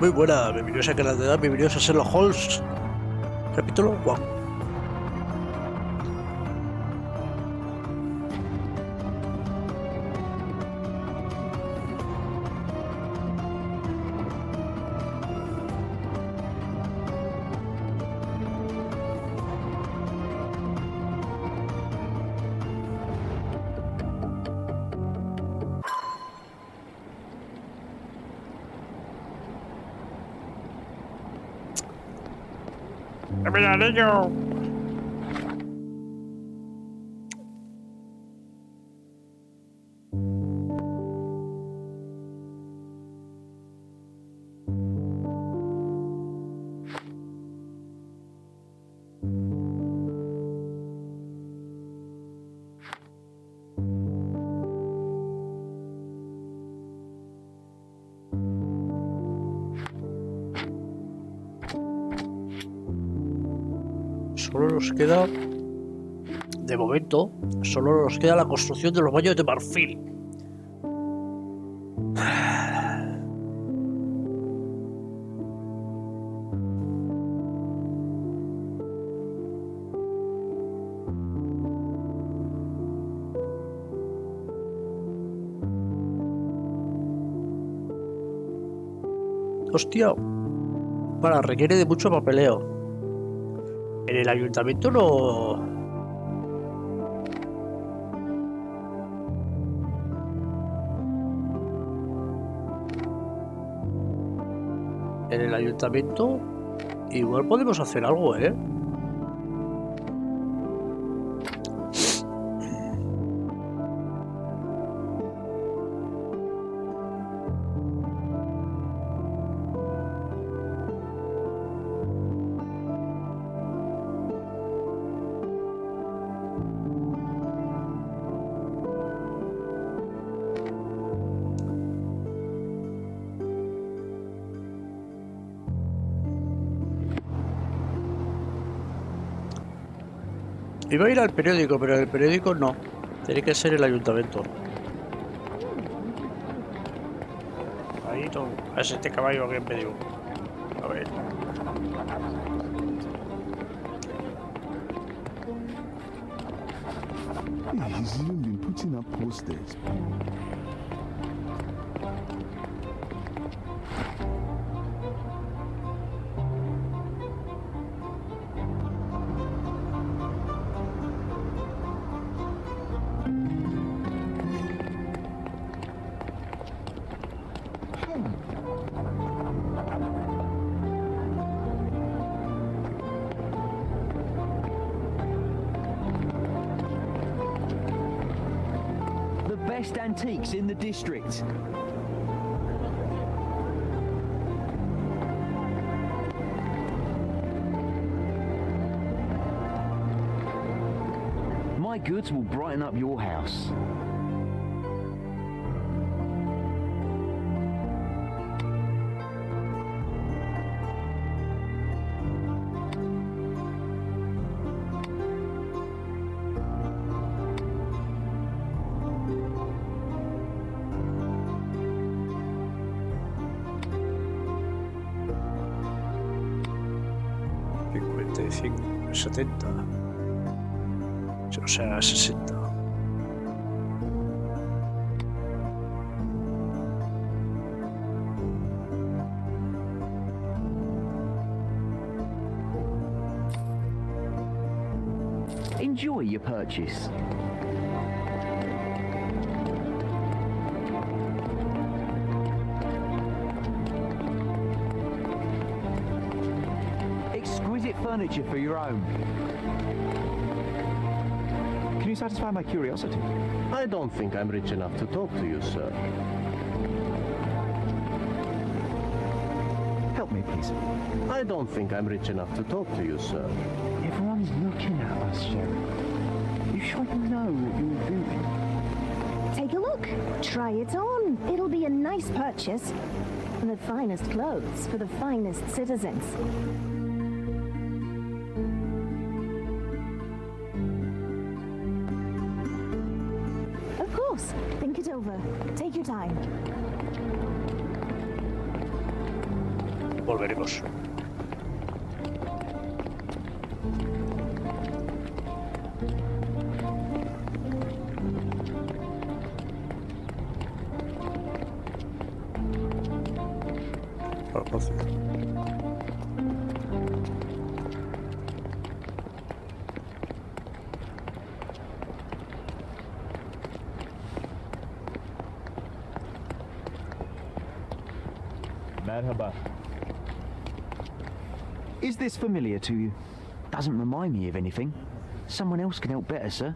Muy buena, bienvenidos a Canal de Edad, bienvenidos a Sherlock Holmes. Capítulo 1. ¡Mira, niño! Solo nos queda, de momento, solo nos queda la construcción de los baños de marfil. Hostia, requiere de mucho papeleo. En el ayuntamiento no... En el ayuntamiento igual podemos hacer algo, ¿eh? Iba a ir al periódico, pero el periódico no. Tiene que ser el ayuntamiento. Ahí todo. Es este caballo que me dio. A ver. Hey, he's even been putting up posters. Best antiques in the district. My goods will brighten up your house. $70. O sea, 60. Enjoy your purchase. Exquisite furniture for your own. Can you satisfy my curiosity? I don't think I'm rich enough to talk to you, sir. Help me, please. I don't think I'm rich enough to talk to you, sir. Everyone's looking at us, Sherlock. You sure you know what you're doing? Take a look. Try it on. It'll be a nice purchase. The finest clothes for the finest citizens. Of course. Think it over. Take your time. volveremos. Farmacia. Merhaba. Is this familiar to you? Doesn't remind me of anything. Someone else can help better, sir.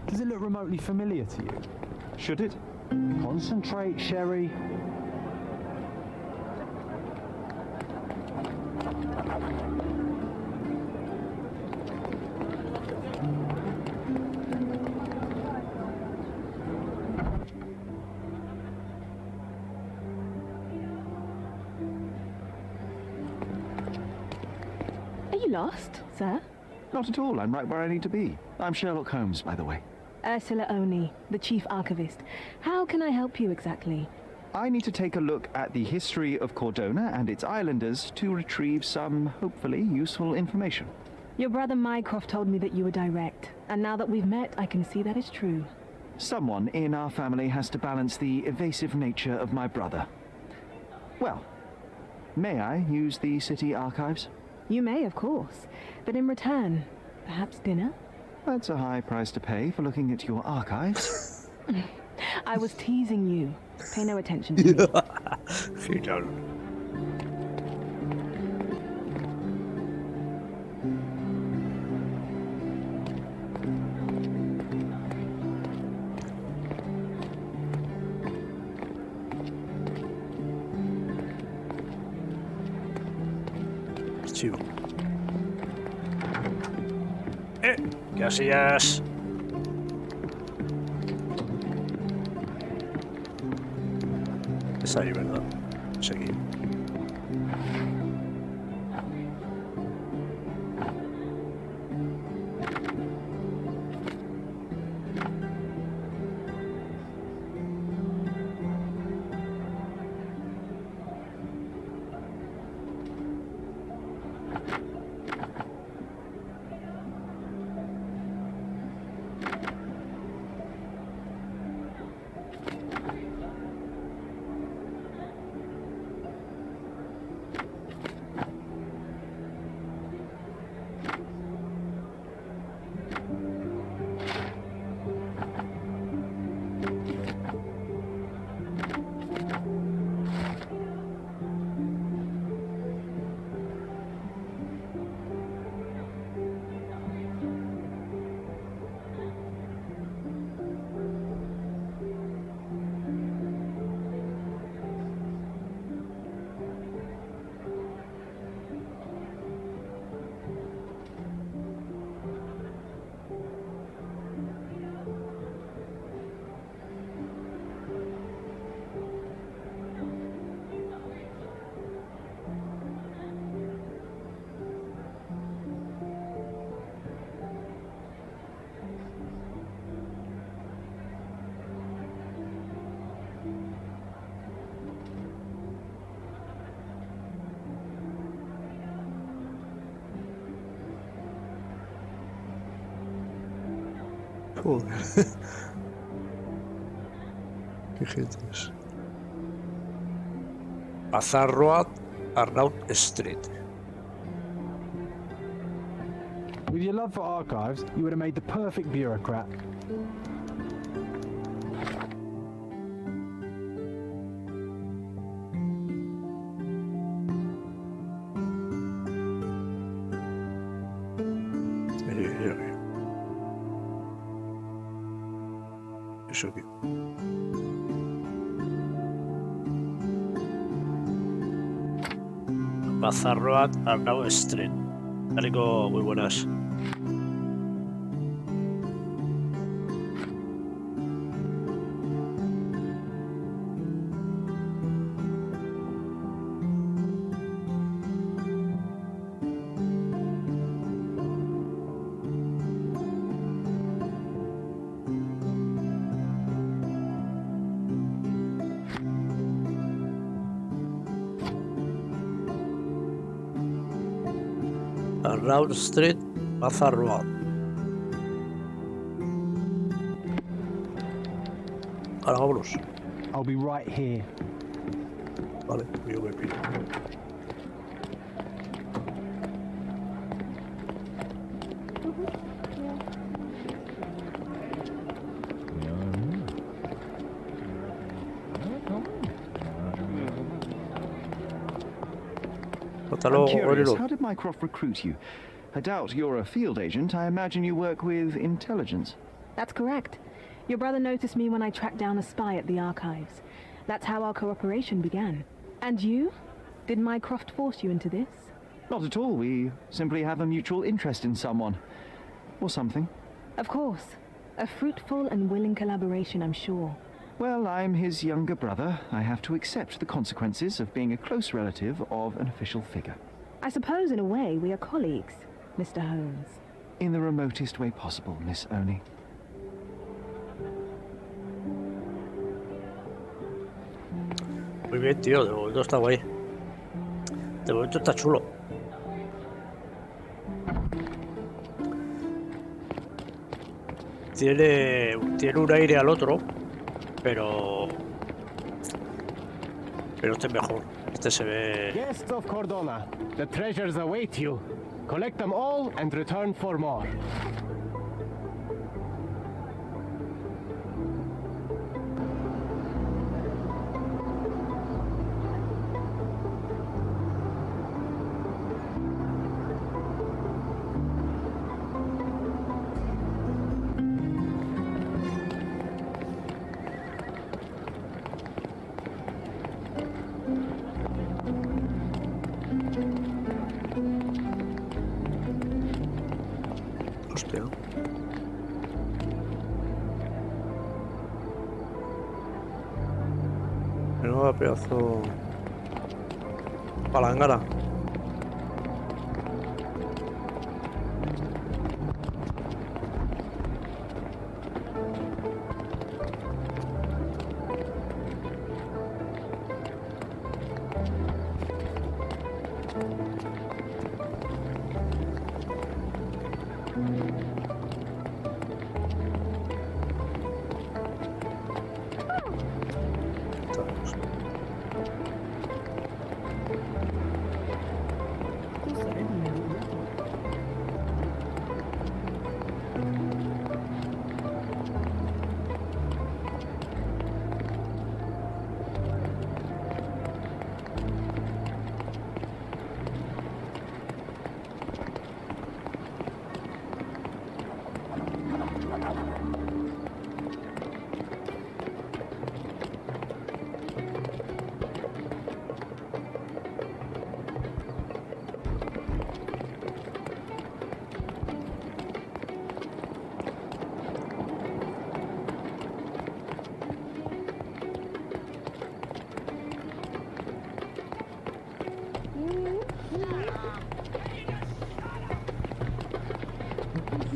Does it look remotely familiar to you? Should it? Concentrate, Sherry. Are you lost, sir? Not at all. I'm right where I need to be. I'm Sherlock Holmes, by the way. Ursula Oni, the chief archivist. How can I help you exactly? I need to take a look at the history of Cordona and its islanders to retrieve some, hopefully, useful information. Your brother Mycroft told me that you were direct, and now that we've met, I can see that is true. Someone in our family has to balance the evasive nature of my brother. Well, may I use the city archives? You may, of course, but in return, perhaps dinner? That's a high price to pay for looking at your archives. I was teasing you. Pay no attention to me. Final. Archivo. Casillas. Es ahí, ¿verdad? Seguir. Joder. Qué gente es. Bazar Road, Arnaut Street. With your love for archives, you would have made the perfect bureaucrat. sitio. Bazaar Road, Arnaud Street. Algo muy buenas. Arnaud Street, Bazaar Road. Ahora vámonos. I'll be right here. Vale, yo me pido. Hasta I'm luego, curious, Oriro. how did Mycroft recruit you? I doubt you're a field agent. I imagine you work with intelligence. That's correct. Your brother noticed me when I tracked down a spy at the archives. That's how our cooperation began. And you? Did Mycroft force you into this? Not at all. We simply have a mutual interest in someone. Or something. Of course. A fruitful and willing collaboration, I'm sure. Well, I'm his younger brother. I have to accept the consequences of being a close relative of an official figure. I suppose in a way we are colleagues, Mr. Holmes. In the remotest way possible, Miss Oni. Muy bien, tío, de momento está guay. De momento está chulo. Tiene un aire al otro, pero este es mejor. Este se ve. Guests of Cordona, the treasures await you. Collect them all and return for more. Hostia. Menuda pedazo palangana.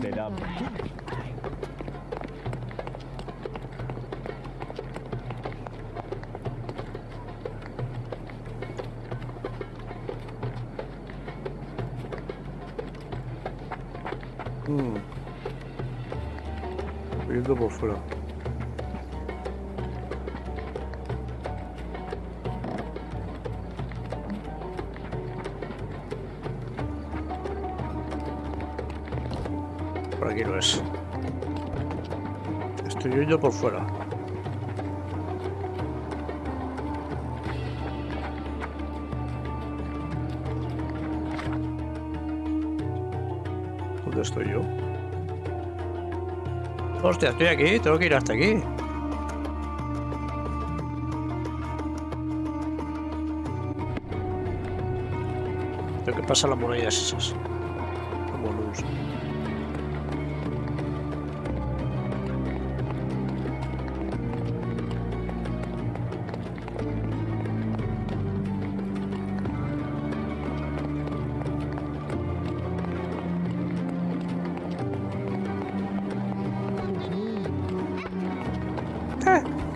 Set up. Viendo por fuera. Por aquí no es. Estoy yendo por fuera. ¿Dónde estoy yo? Hostia, estoy aquí, tengo que ir hasta aquí. ¿Pero qué pasa en las murallas esas? Como luz.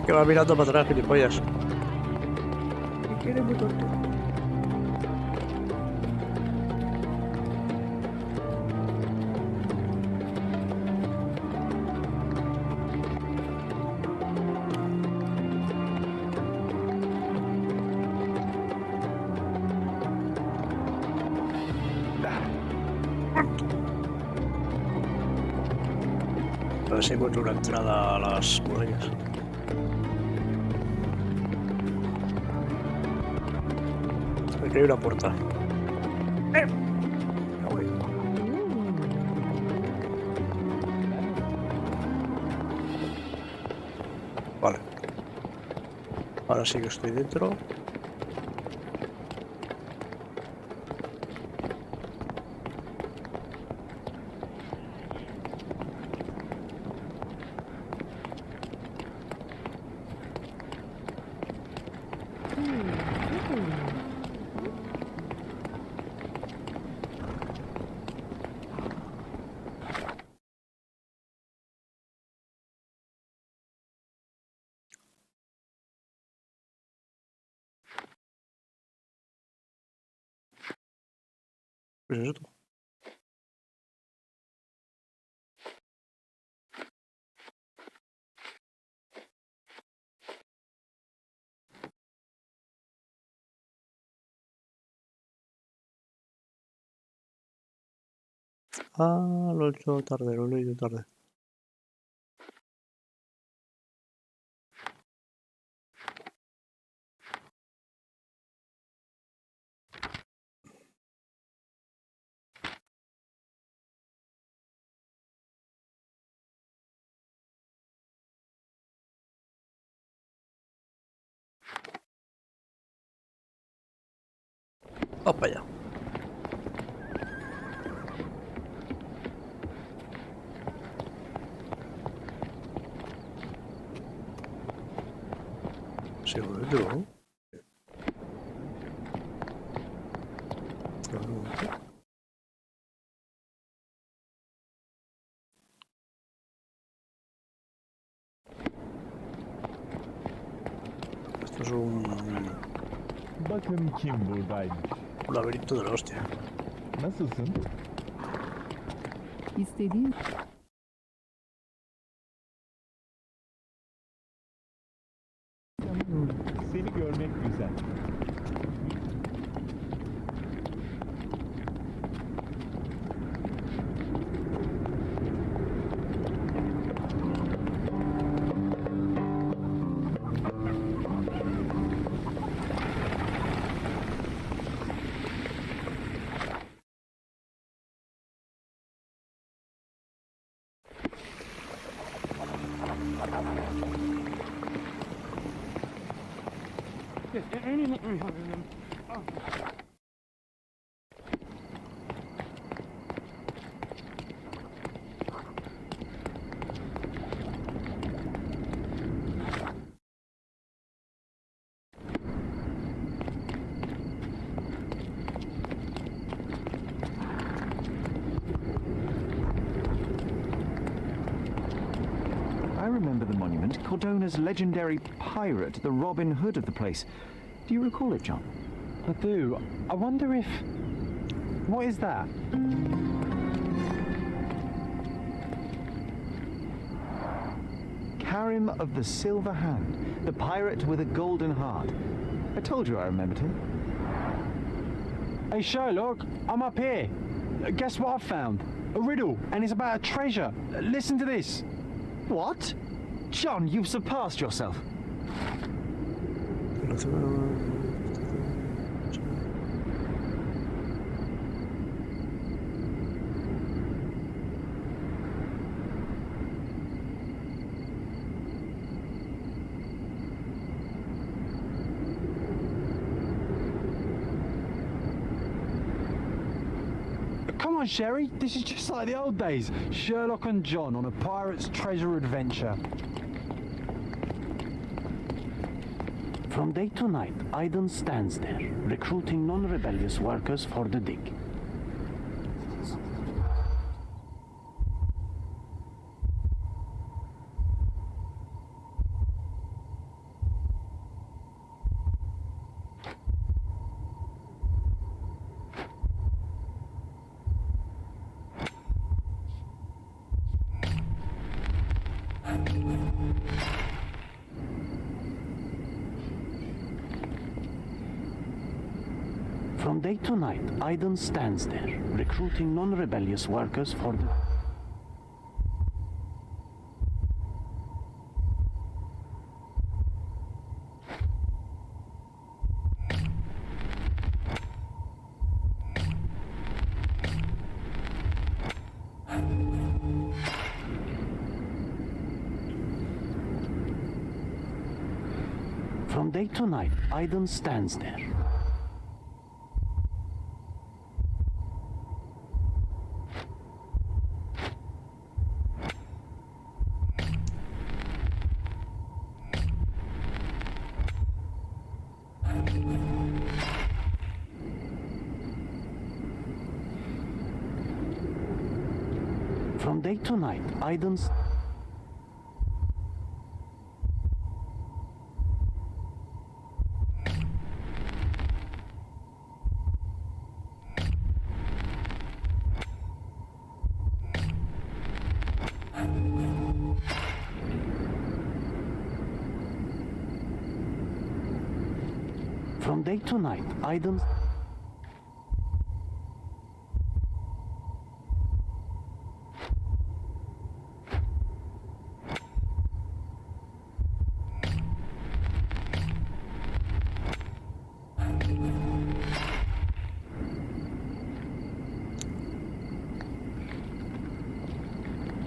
Que va mirando para atrás, gilipollas. Que eres muy tonto. A ver si encuentro una entrada a las murallas. Aquí hay una puerta. Vale. Ahora sí que estoy dentro. ¿Qué es esto? Ah, lo he hecho tarde, lo he leído tarde. Vamos para allá. Sigo dentro, ¿no? Esto es un Bakın kim buradaymış. laberinto de la hostia. Nasılsın? İstediğin Seni görmek güzel. I remember the monument, Cordona's legendary pirate, the Robin Hood of the place. Do you recall it, John? I do. I wonder if... What is that? Karim of the Silver Hand, the pirate with a golden heart. I told you I remembered him. Hey Sherlock, I'm up here. Guess what I've found? A riddle, and it's about a treasure. Listen to this. What? John, you've surpassed yourself. Come on, Sherry. This is just like the old days. Sherlock and John on a pirate's treasure adventure. From day to night, Aiden stands there, recruiting non-rebellious workers for the dig. From day to night, Aiden stands there, recruiting non-rebellious workers for the... From day to night, Aiden stands there. From day to night, Aiden's... From day to night, Aiden's...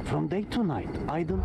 From day to night, Aiden...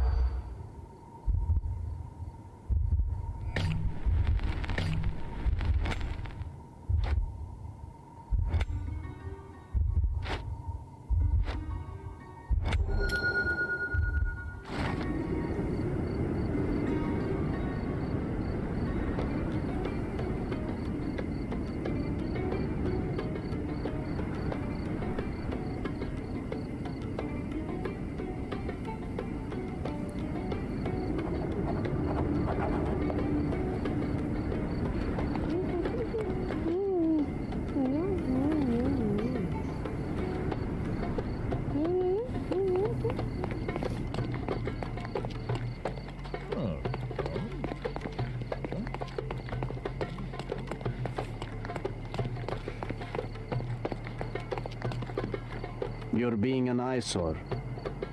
You're being an eyesore.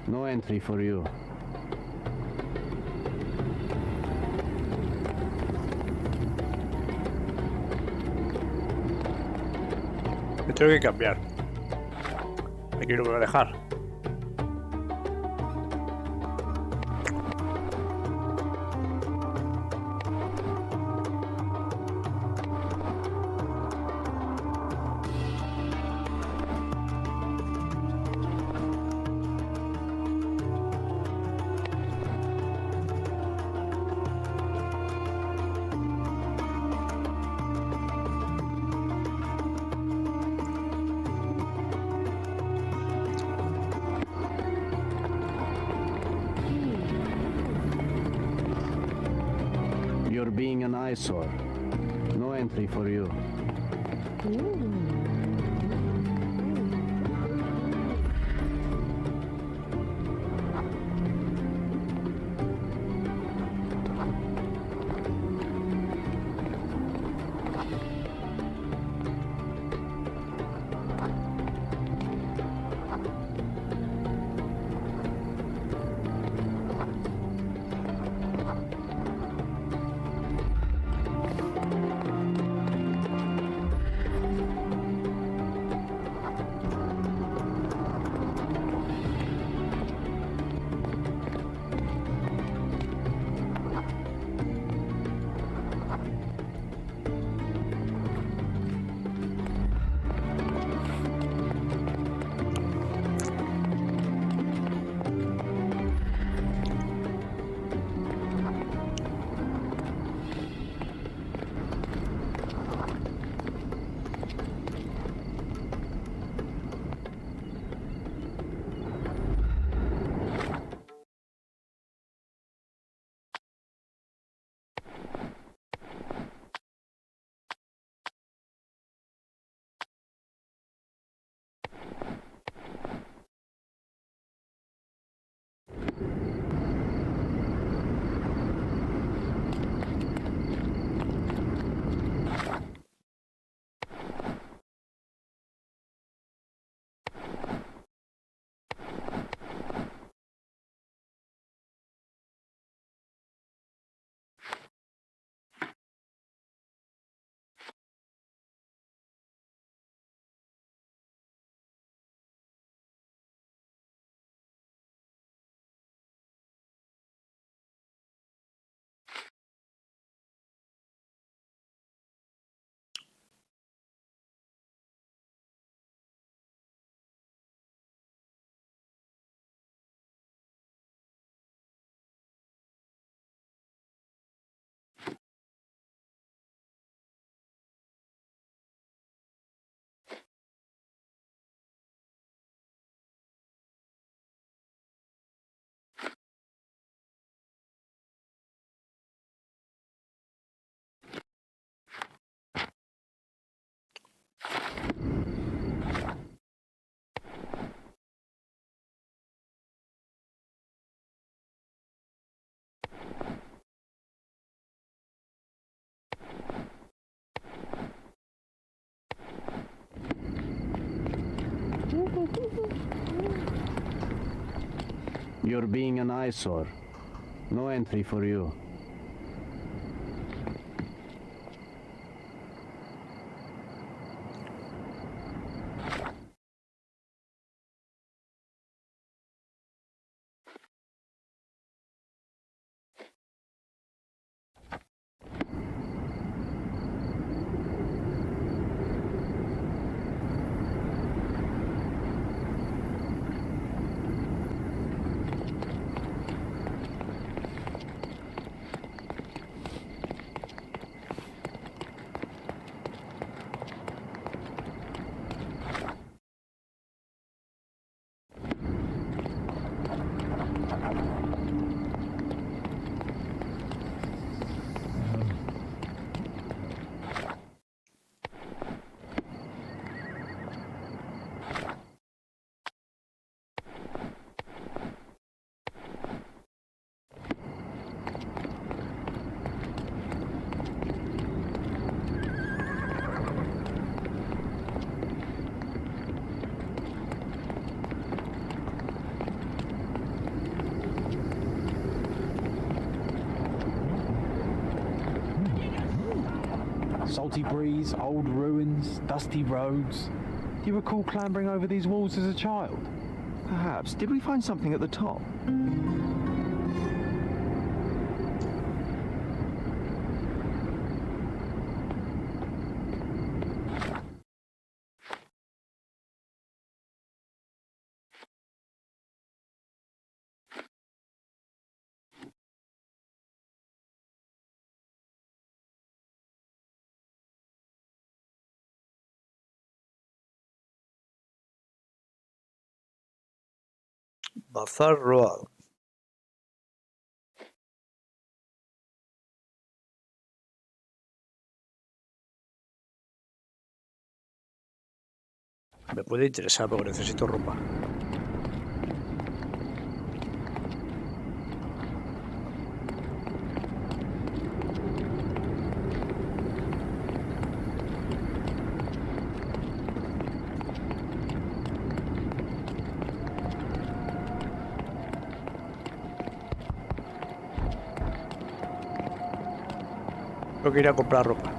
No entry for you. Me tengo que cambiar. Aquí no me va a dejar. You're being an eyesore. No entry for you. You're being an eyesore. No entry for you. Salty breeze, old ruins, dusty roads. Do you recall clambering over these walls as a child? Perhaps. Did we find something at the top? Bazar Road. Me puede interesar porque necesito ropa. Tengo que ir a comprar ropa.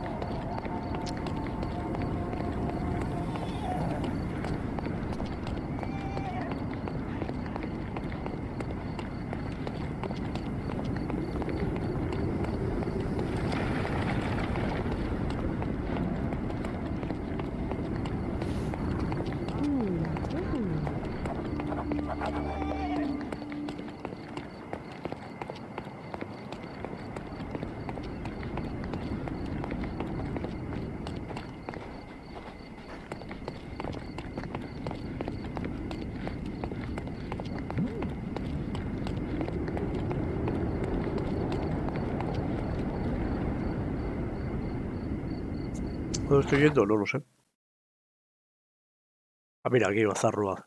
¿Dónde estoy yendo? No lo sé. Ah, mira, aquí, Bazar Road.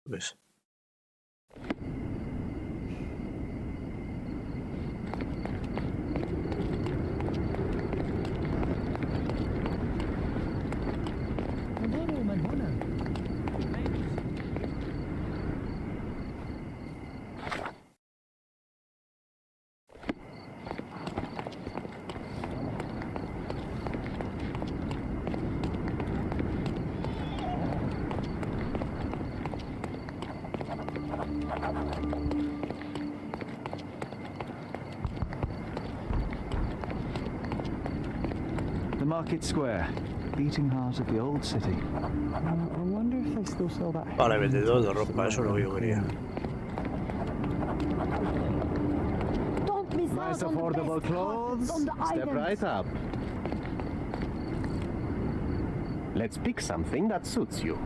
¿Ves? The Market Square, beating heart of the old city. I wonder if they still sell that. Vale, vendedor de ropa, eso es lo que yo quería. Don't miss Nice out on the affordable best clothes. carpets on the Step island. right up. Let's pick something that suits you.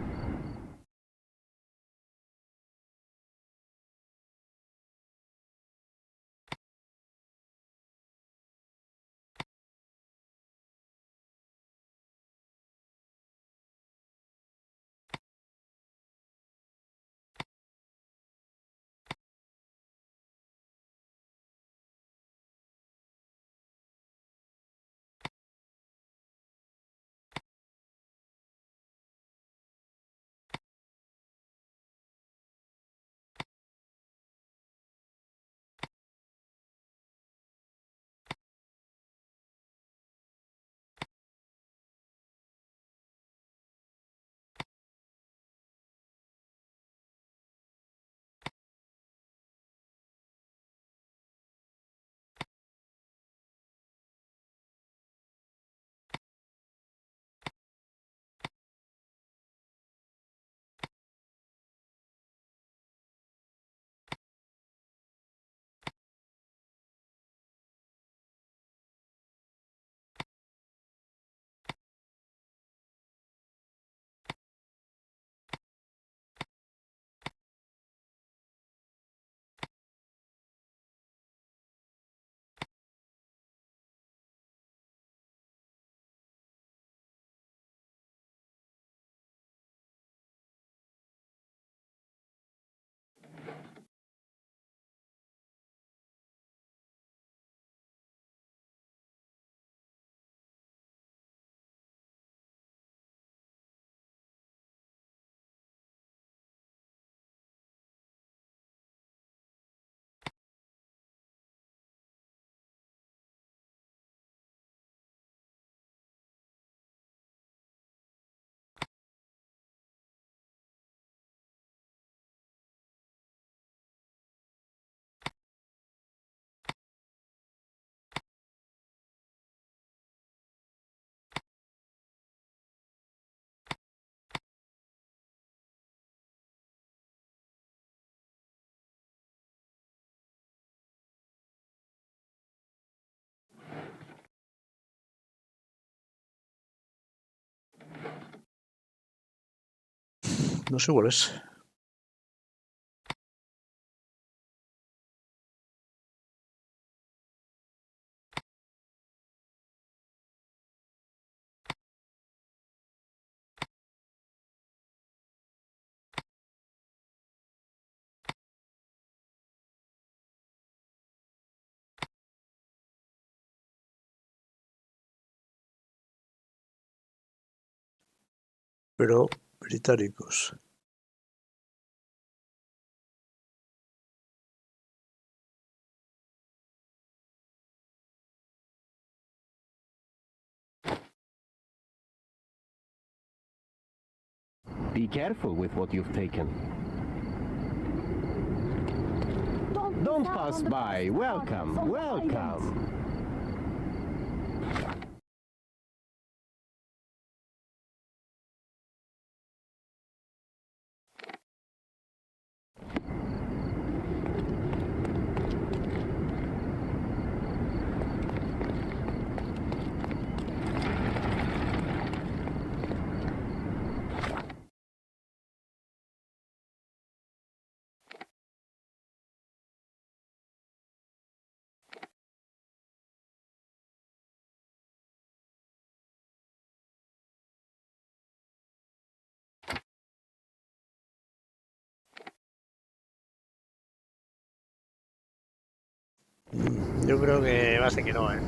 No sé cuál es. Pero británicos. Be careful with what you've taken. Don't pass by. Welcome, welcome. Yo creo que va a ser que no, ¿eh?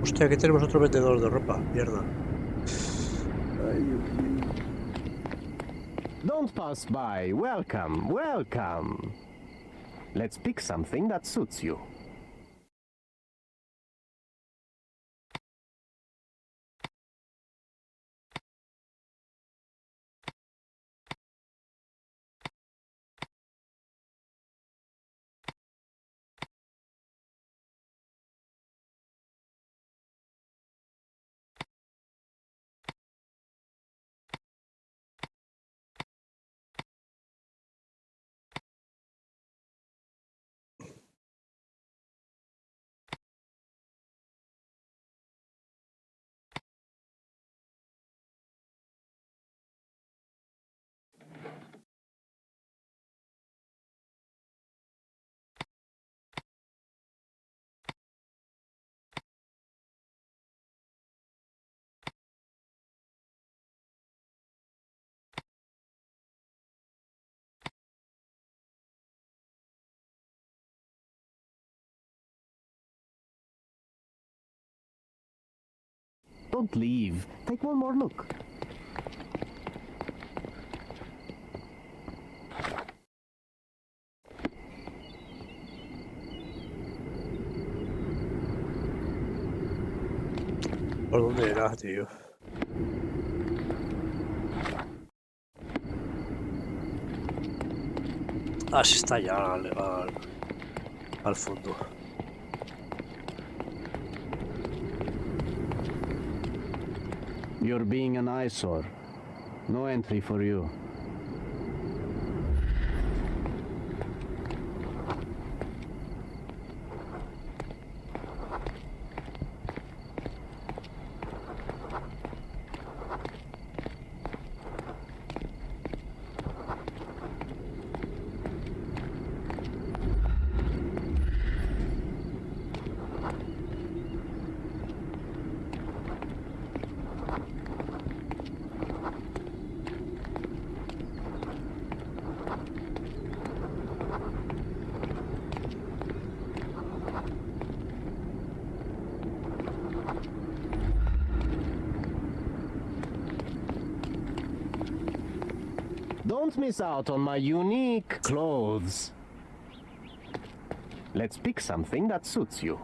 Hostia, aquí tenemos otro vendedor de ropa. Mierda. Ay, Dios mío. Don't pass by. Welcome, welcome. Let's pick something that suits you. Don't leave. Take one more look. ¿Por dónde era, tío? Ah, sí está ya al fondo. You're being an eyesore. No entry for you. Don't miss out on my unique clothes. Let's pick something that suits you.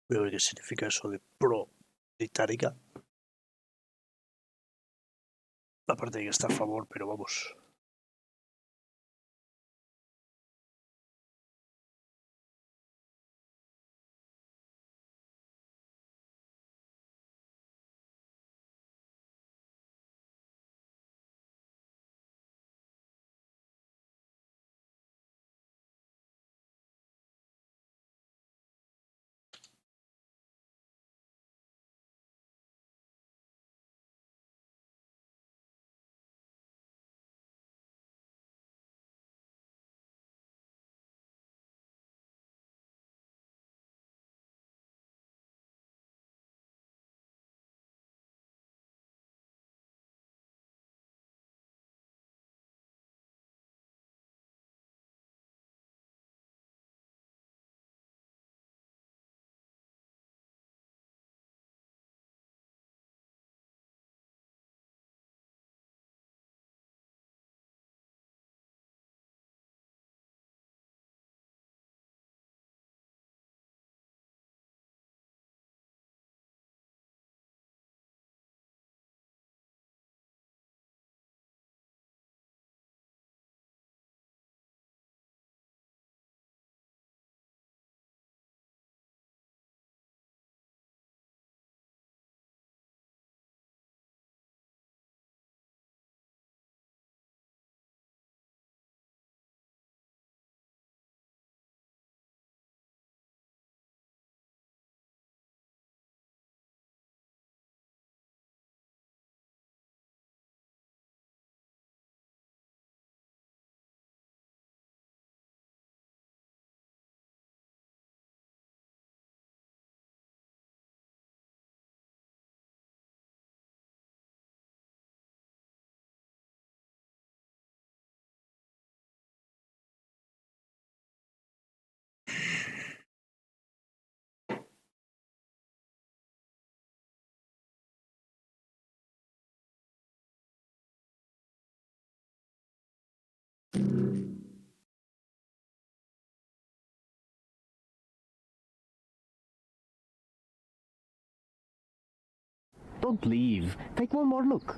Veo qué significa eso de pro-británica. Aparte de que está a favor, pero vamos. Don't leave. Take one more look.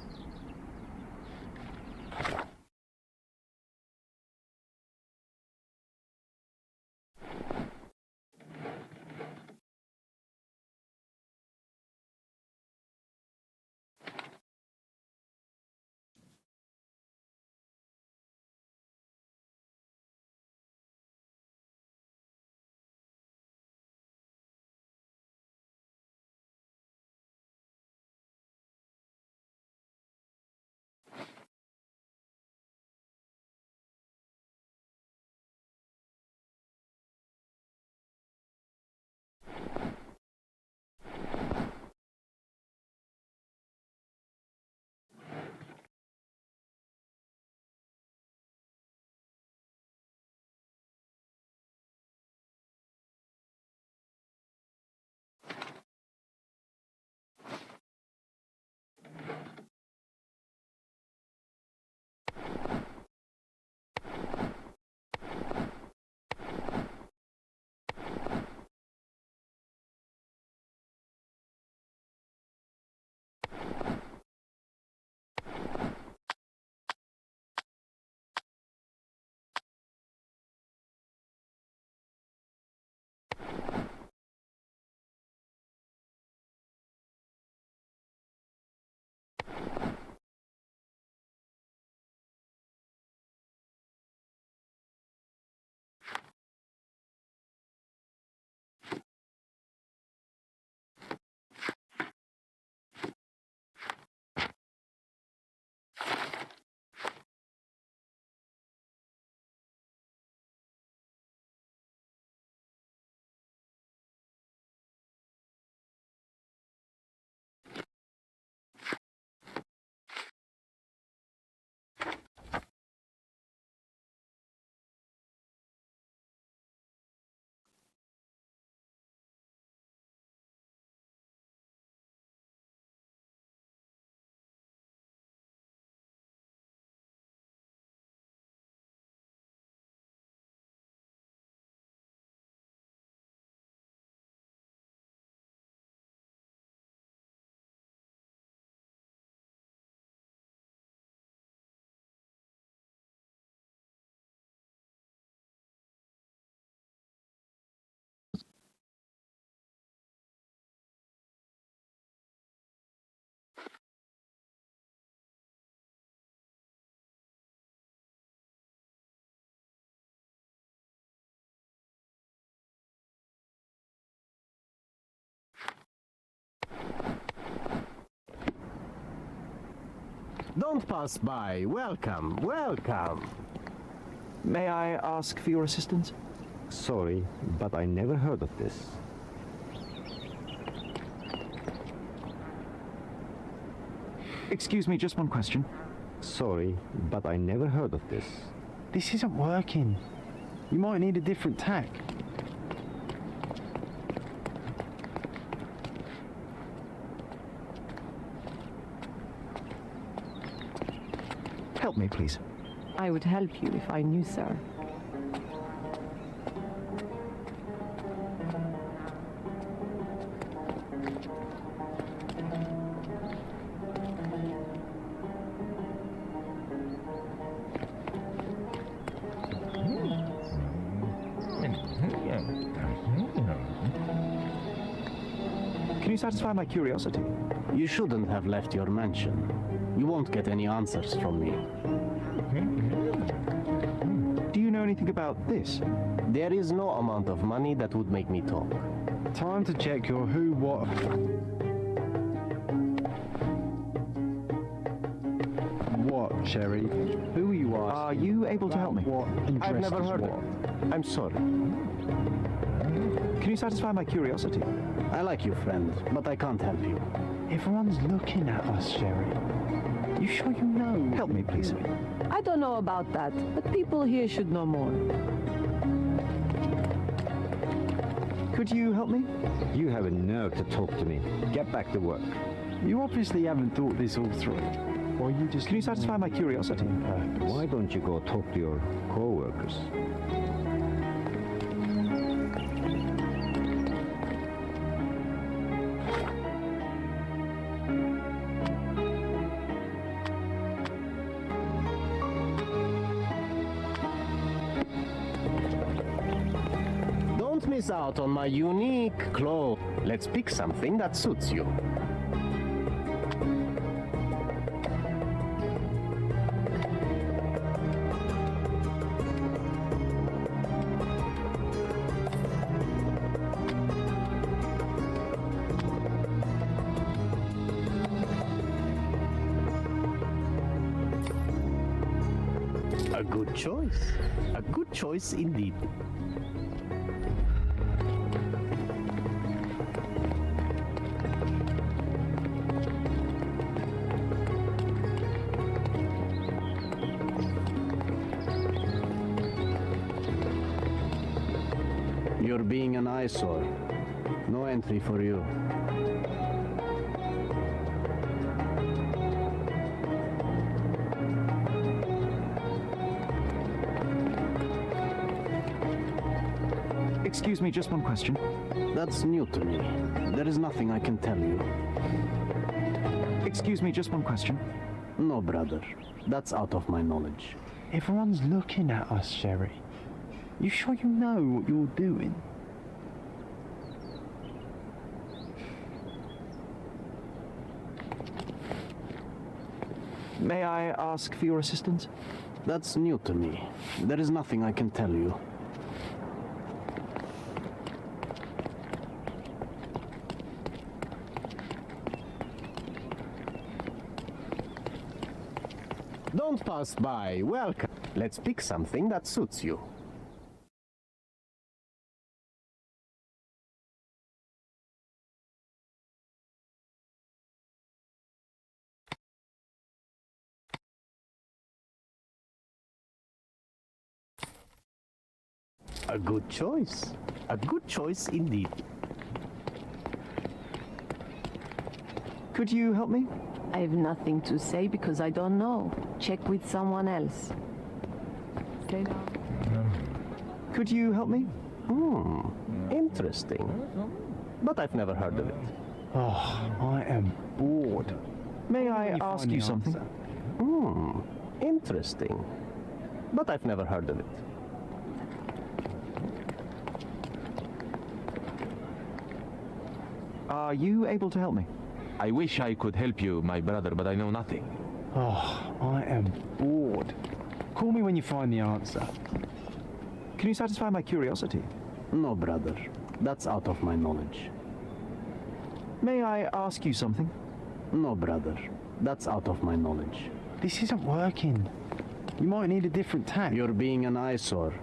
Don't pass by. Welcome, welcome. May I ask for your assistance? Sorry, but I never heard of this. Excuse me, just one question. Sorry, but I never heard of this. This isn't working. You might need a different tack. Help me, please. I would help you if I knew, sir. Can you satisfy my curiosity? You shouldn't have left your mansion. You won't get any answers from me. Do you know anything about this? There is no amount of money that would make me talk. Time to check your who, what... What, Sherry? Who are you asking? Are you able to help me? What I've never interests heard what? of it. I'm sorry. Can you satisfy my curiosity? I like you, friend, but I can't help you. Everyone's looking at us, Sherry. You sure you know? Help me, please. I don't know about that, but people here should know more. Could you help me? You have a nerve to talk to me. Get back to work. You obviously haven't thought this all through. Or you just... Can you satisfy my curiosity? Why don't you go talk to your co-workers? Don't miss out on my unique clothes. Let's pick something that suits you. A good choice. A good choice indeed. You're being an eyesore. No entry for you. Excuse me, just one question. That's new to me. There is nothing I can tell you. Excuse me, just one question. No, brother. That's out of my knowledge. Everyone's looking at us, Sherry. You sure you know what you're doing? May I ask for your assistance? That's new to me. There is nothing I can tell you. Don't pass by. Welcome. Let's pick something that suits you. A good choice. A good choice indeed. Could you help me? I have nothing to say because I don't know. Check with someone else. Stay down. Could you help me? Interesting. But I've never heard of it. Oh, I am bored. May I Where you ask find you the something? answer? Interesting. But I've never heard of it. Are you able to help me? I wish I could help you, my brother, but I know nothing. Oh, I am bored. Call me when you find the answer. Can you satisfy my curiosity? No, brother. That's out of my knowledge. May I ask you something? No, brother. That's out of my knowledge. This isn't working. You might need a different tack. You're being an eyesore.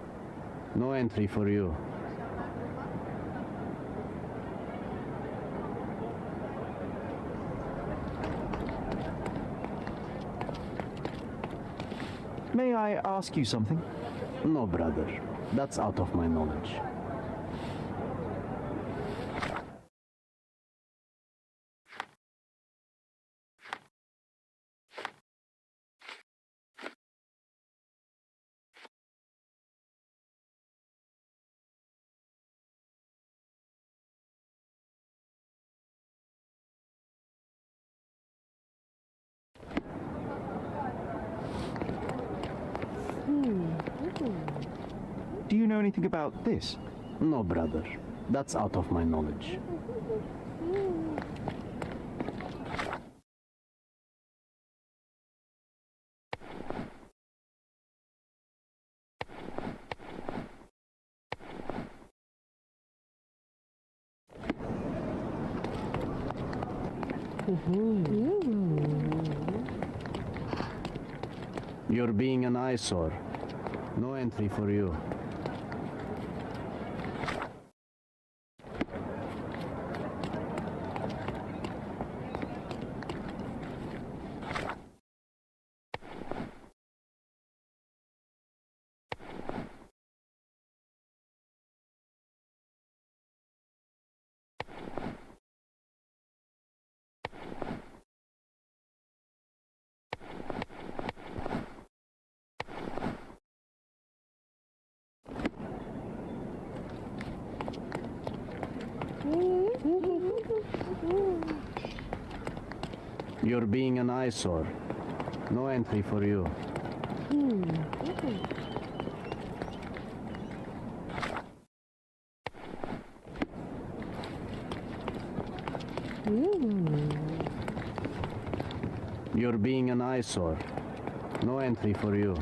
No entry for you. May I ask you something? No, brother. That's out of my knowledge. Do you know anything about this? No, brother. That's out of my knowledge. You're being an eyesore. No entry for you. You're being an eyesore. No entry for you. You're being an eyesore. No entry for you.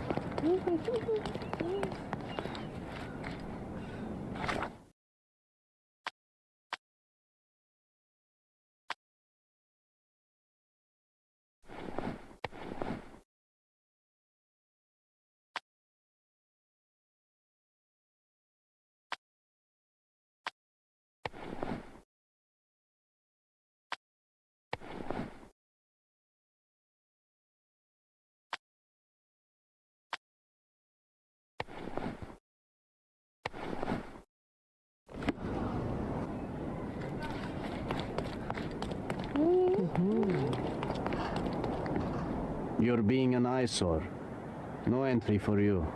You're being an eyesore. No entry for you.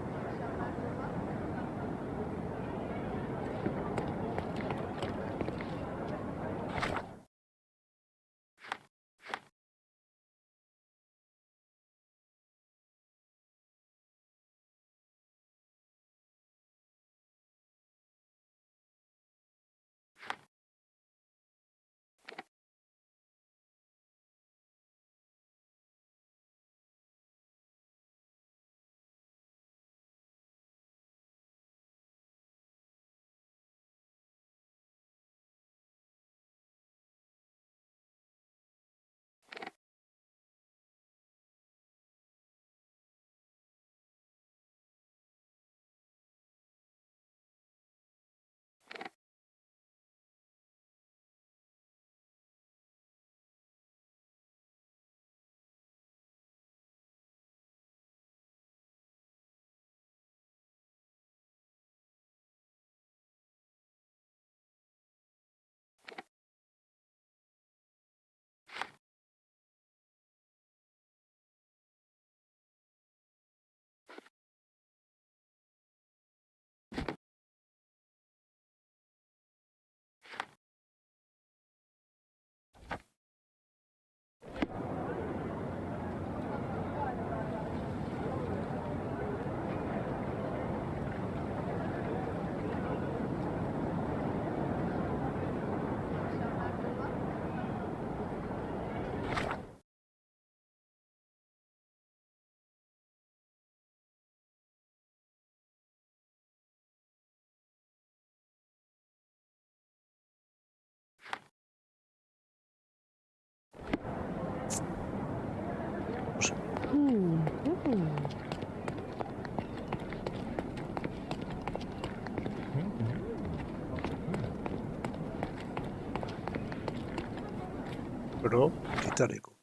Pero titánico.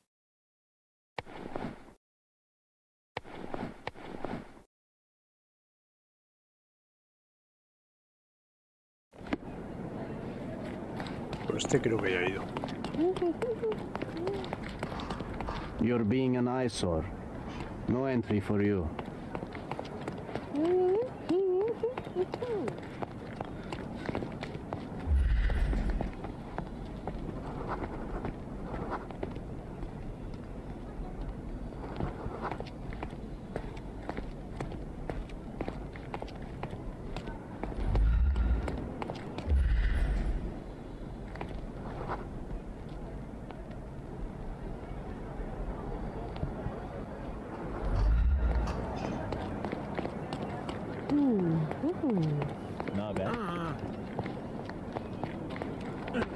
Pero este creo que ya ha ido. You're being an eyesore. No entry for you.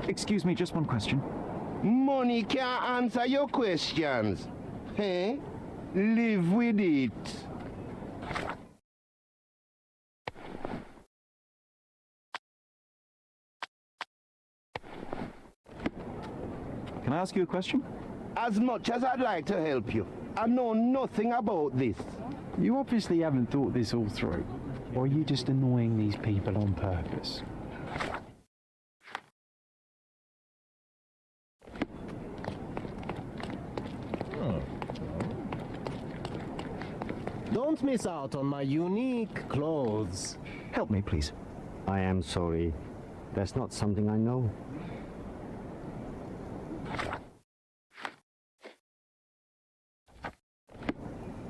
Excuse me, just one question. Money can't answer your questions. Hey? Live with it. Can I ask you a question? As much as I'd like to help you, I know nothing about this. You obviously haven't thought this all through. Or are you just annoying these people on purpose? Don't miss out on my unique clothes. Help me, please. I am sorry. That's not something I know.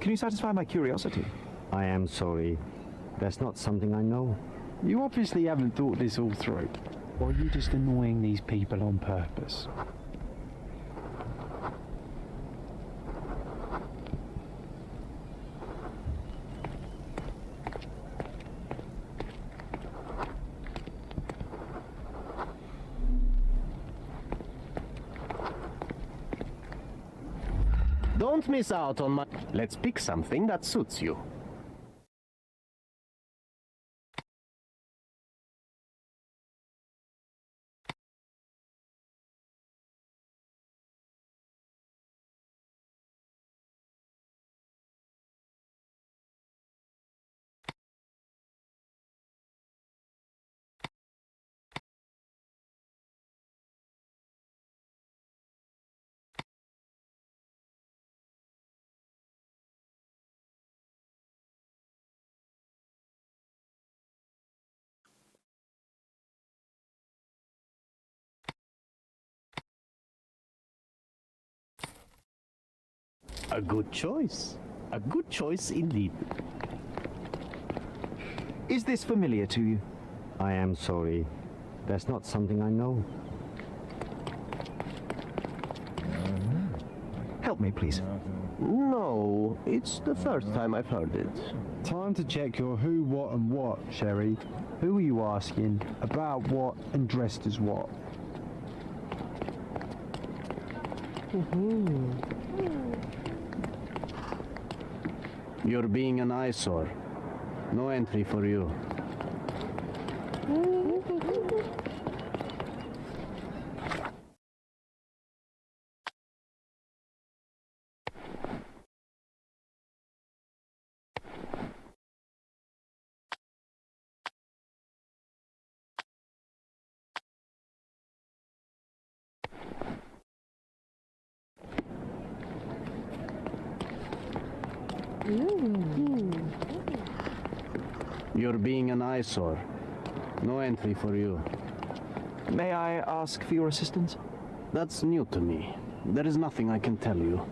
Can you satisfy my curiosity? I am sorry. That's not something I know. You obviously haven't thought this all through. Or are you just annoying these people on purpose? Don't miss out on my... Let's pick something that suits you. A good choice. A good choice indeed. Is this familiar to you? I am sorry. That's not something I know. Help me, please. No, it's the first time I've heard it. Time to check your who, what and what, Sherry. Who are you asking? About what and dressed as what? You're being an eyesore. No entry for you. You're being an eyesore. No entry for you. May I ask for your assistance? That's new to me. There is nothing I can tell you.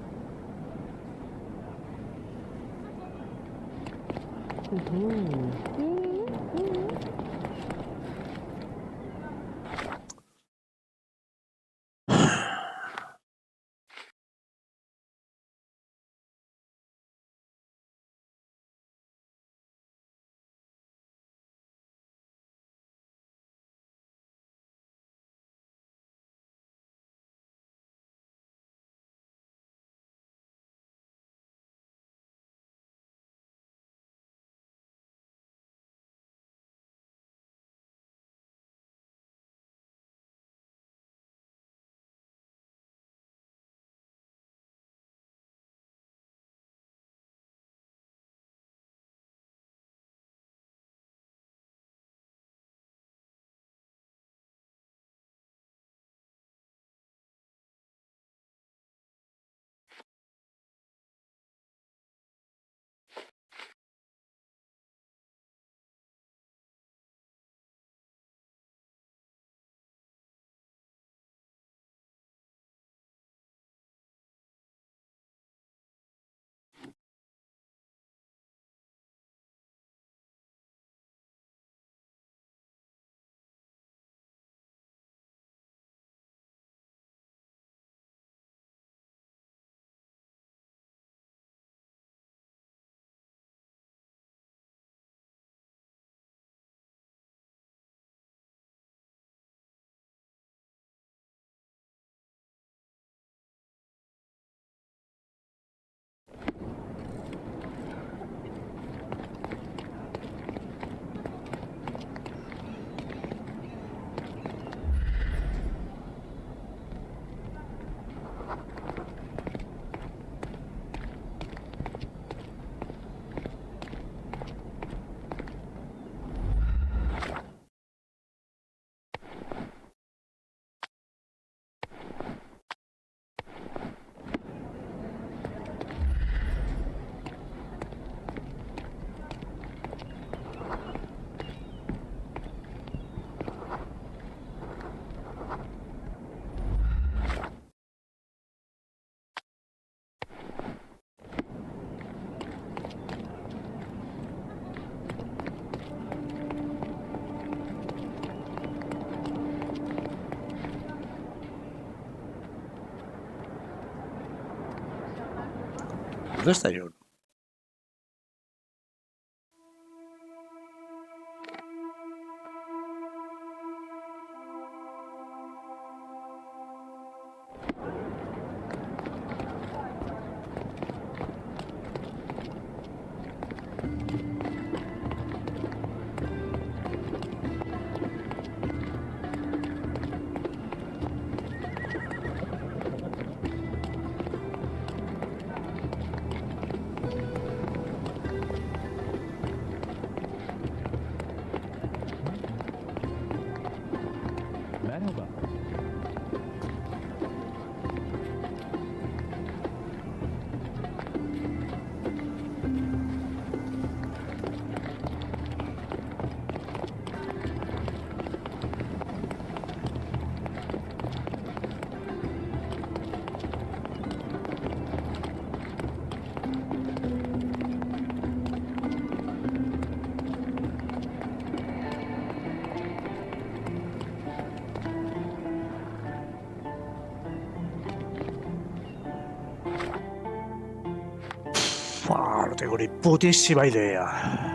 ¿Dónde está John? Merhaba. No tengo ni putísima idea.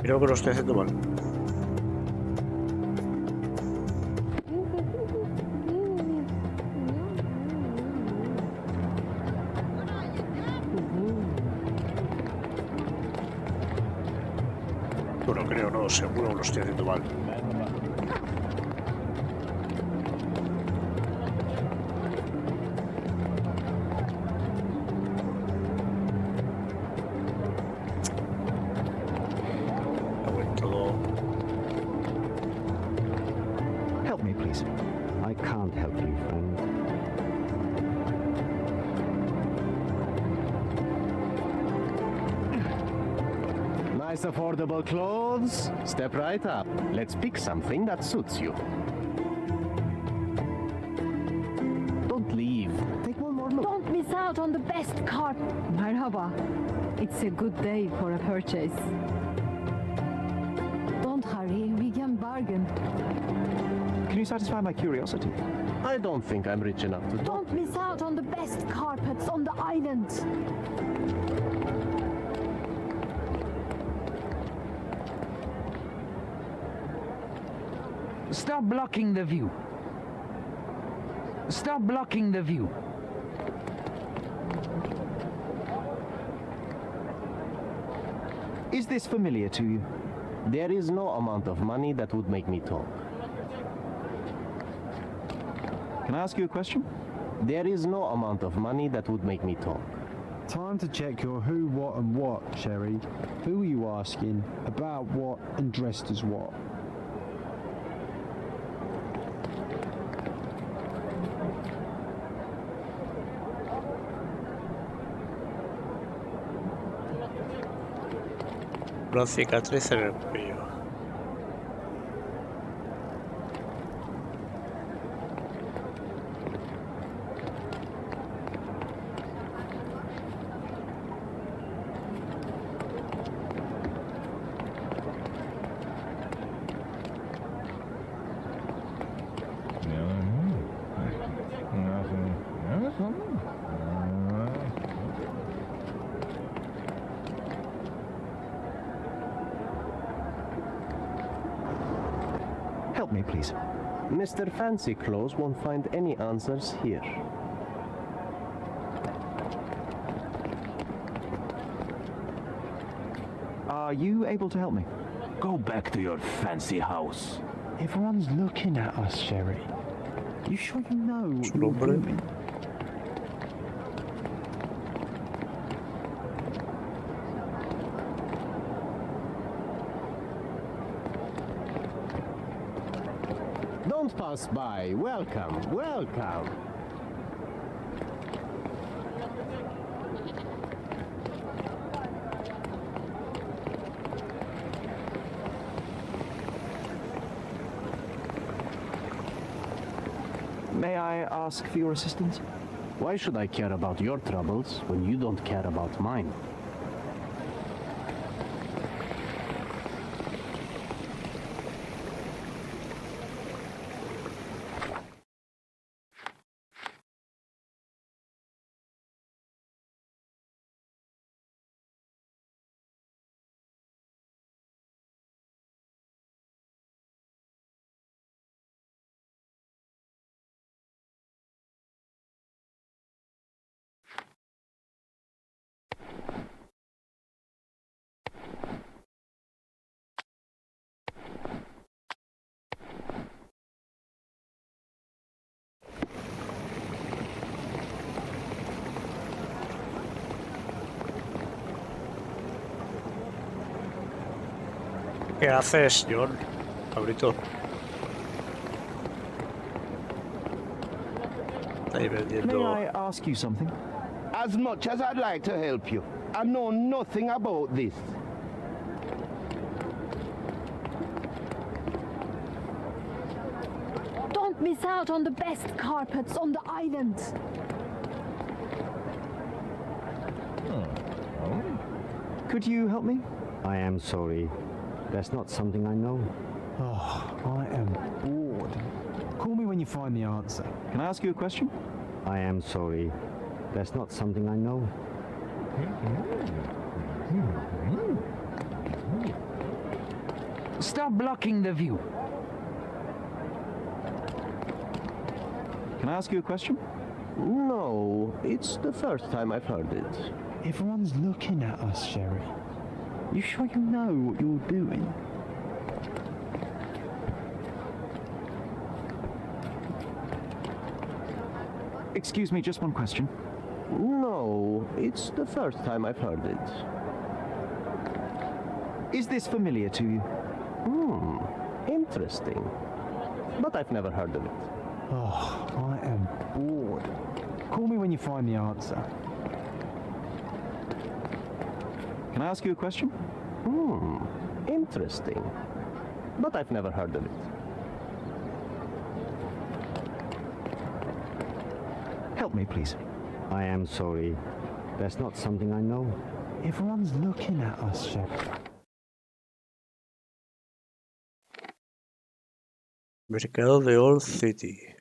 Creo que lo estoy haciendo mal. Bueno, creo, no, seguro que lo estoy haciendo mal. Help me, please. I can't help you, friend. Nice affordable clothes. Step right up. Let's pick something that suits you. Don't leave. Take one more look. Don't miss out on the best carpet. Merhaba. It's a good day for a purchase. Don't hurry, we can bargain. Can you satisfy my curiosity? I don't think I'm rich enough to... Don't miss out on the best carpets on the island. Stop blocking the view. Stop blocking the view. Is this familiar to you? There is no amount of money that would make me talk. Can I ask you a question? There is no amount of money that would make me talk. Time to check your who, what, and what, Sherry. Who are you asking? About what and dressed as what? Una cicatriz en el cuello. Help me, please. Mr. Fancy Clothes won't find any answers here. Are you able to help me? Go back to your fancy house. Everyone's looking at us, Sherry. You sure you know what you're doing? Don't pass by. Welcome, welcome. May I ask for your assistance? Why should I care about your troubles when you don't care about mine? ¿Qué haces, John? Cabrito. Ahí May vendiendo. I ask you something? As much as I'd like to help you, I know nothing about this. Don't miss out on the best carpets on the island. Could you help me? I am sorry. That's not something I know. Oh, I am bored. Call me when you find the answer. Can I ask you a question? I am sorry. That's not something I know. Stop blocking the view. Can I ask you a question? No, it's the first time I've heard it. Everyone's looking at us, Sherry. You sure you know what you're doing? Excuse me, just one question. No, it's the first time I've heard it. Is this familiar to you? Interesting. But I've never heard of it. Oh, I am bored. Call me when you find the answer. Can I ask you a question? Interesting. But I've never heard of it. Help me, please. I am sorry. That's not something I know. Everyone's looking at us, Sherry. Mercado de Old City.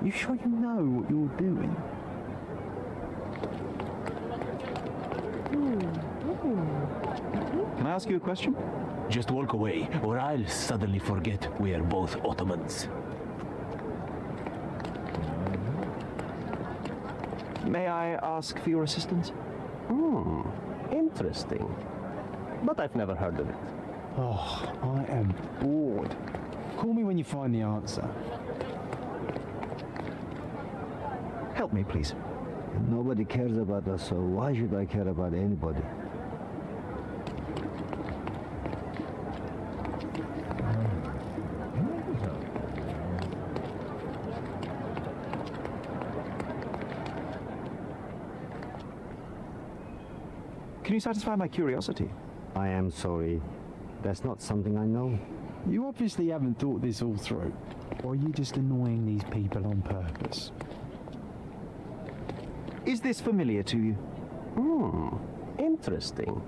You sure you know what you're doing? Can I ask you a question? Just walk away, or I'll suddenly forget we are both Ottomans. May I ask for your assistance? Interesting. But I've never heard of it. Oh, I am bored. Call me when you find the answer. Help me, please. Nobody cares about us, so why should I care about anybody? Can you satisfy my curiosity? I am sorry. That's not something I know. You obviously haven't thought this all through. Or are you just annoying these people on purpose? Is this familiar to you? Interesting.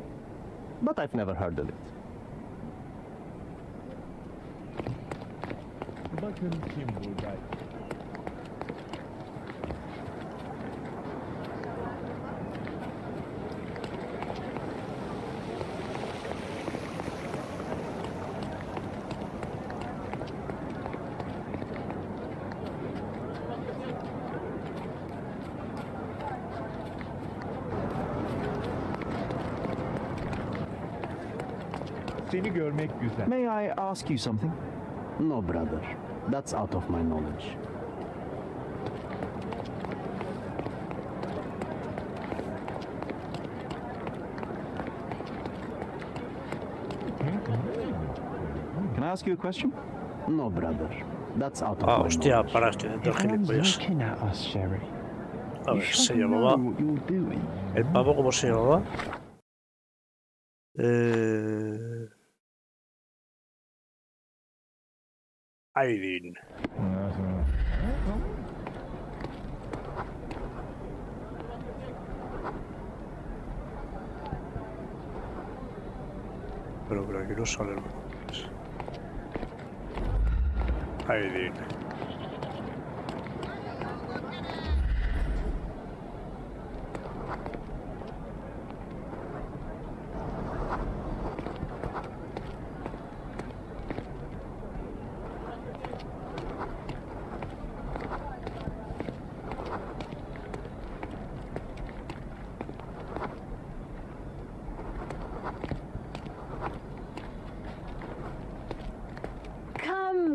But I've never heard of it. Seni görmek güzel. May I ask you something? No, brother. That's out of my knowledge. Can I ask you a question? No, brother. That's out of Ah, my hostia, knowledge. para, estoy dentro del Everyone's gilipollas. looking at us, Sherry. A You ver, should se know llamaba... what you're doing. ¿El pavo cómo se llamaba? Aileen. Pero aquí no sale el nombre. Aileen.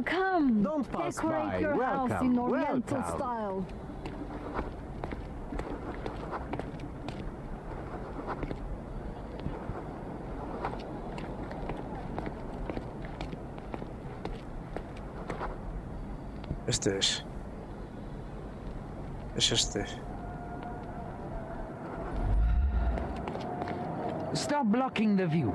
Come! Don't pass Decorate by. your house in Welcome, Oriental welcome. style. Este es. Es este. Stop blocking the view.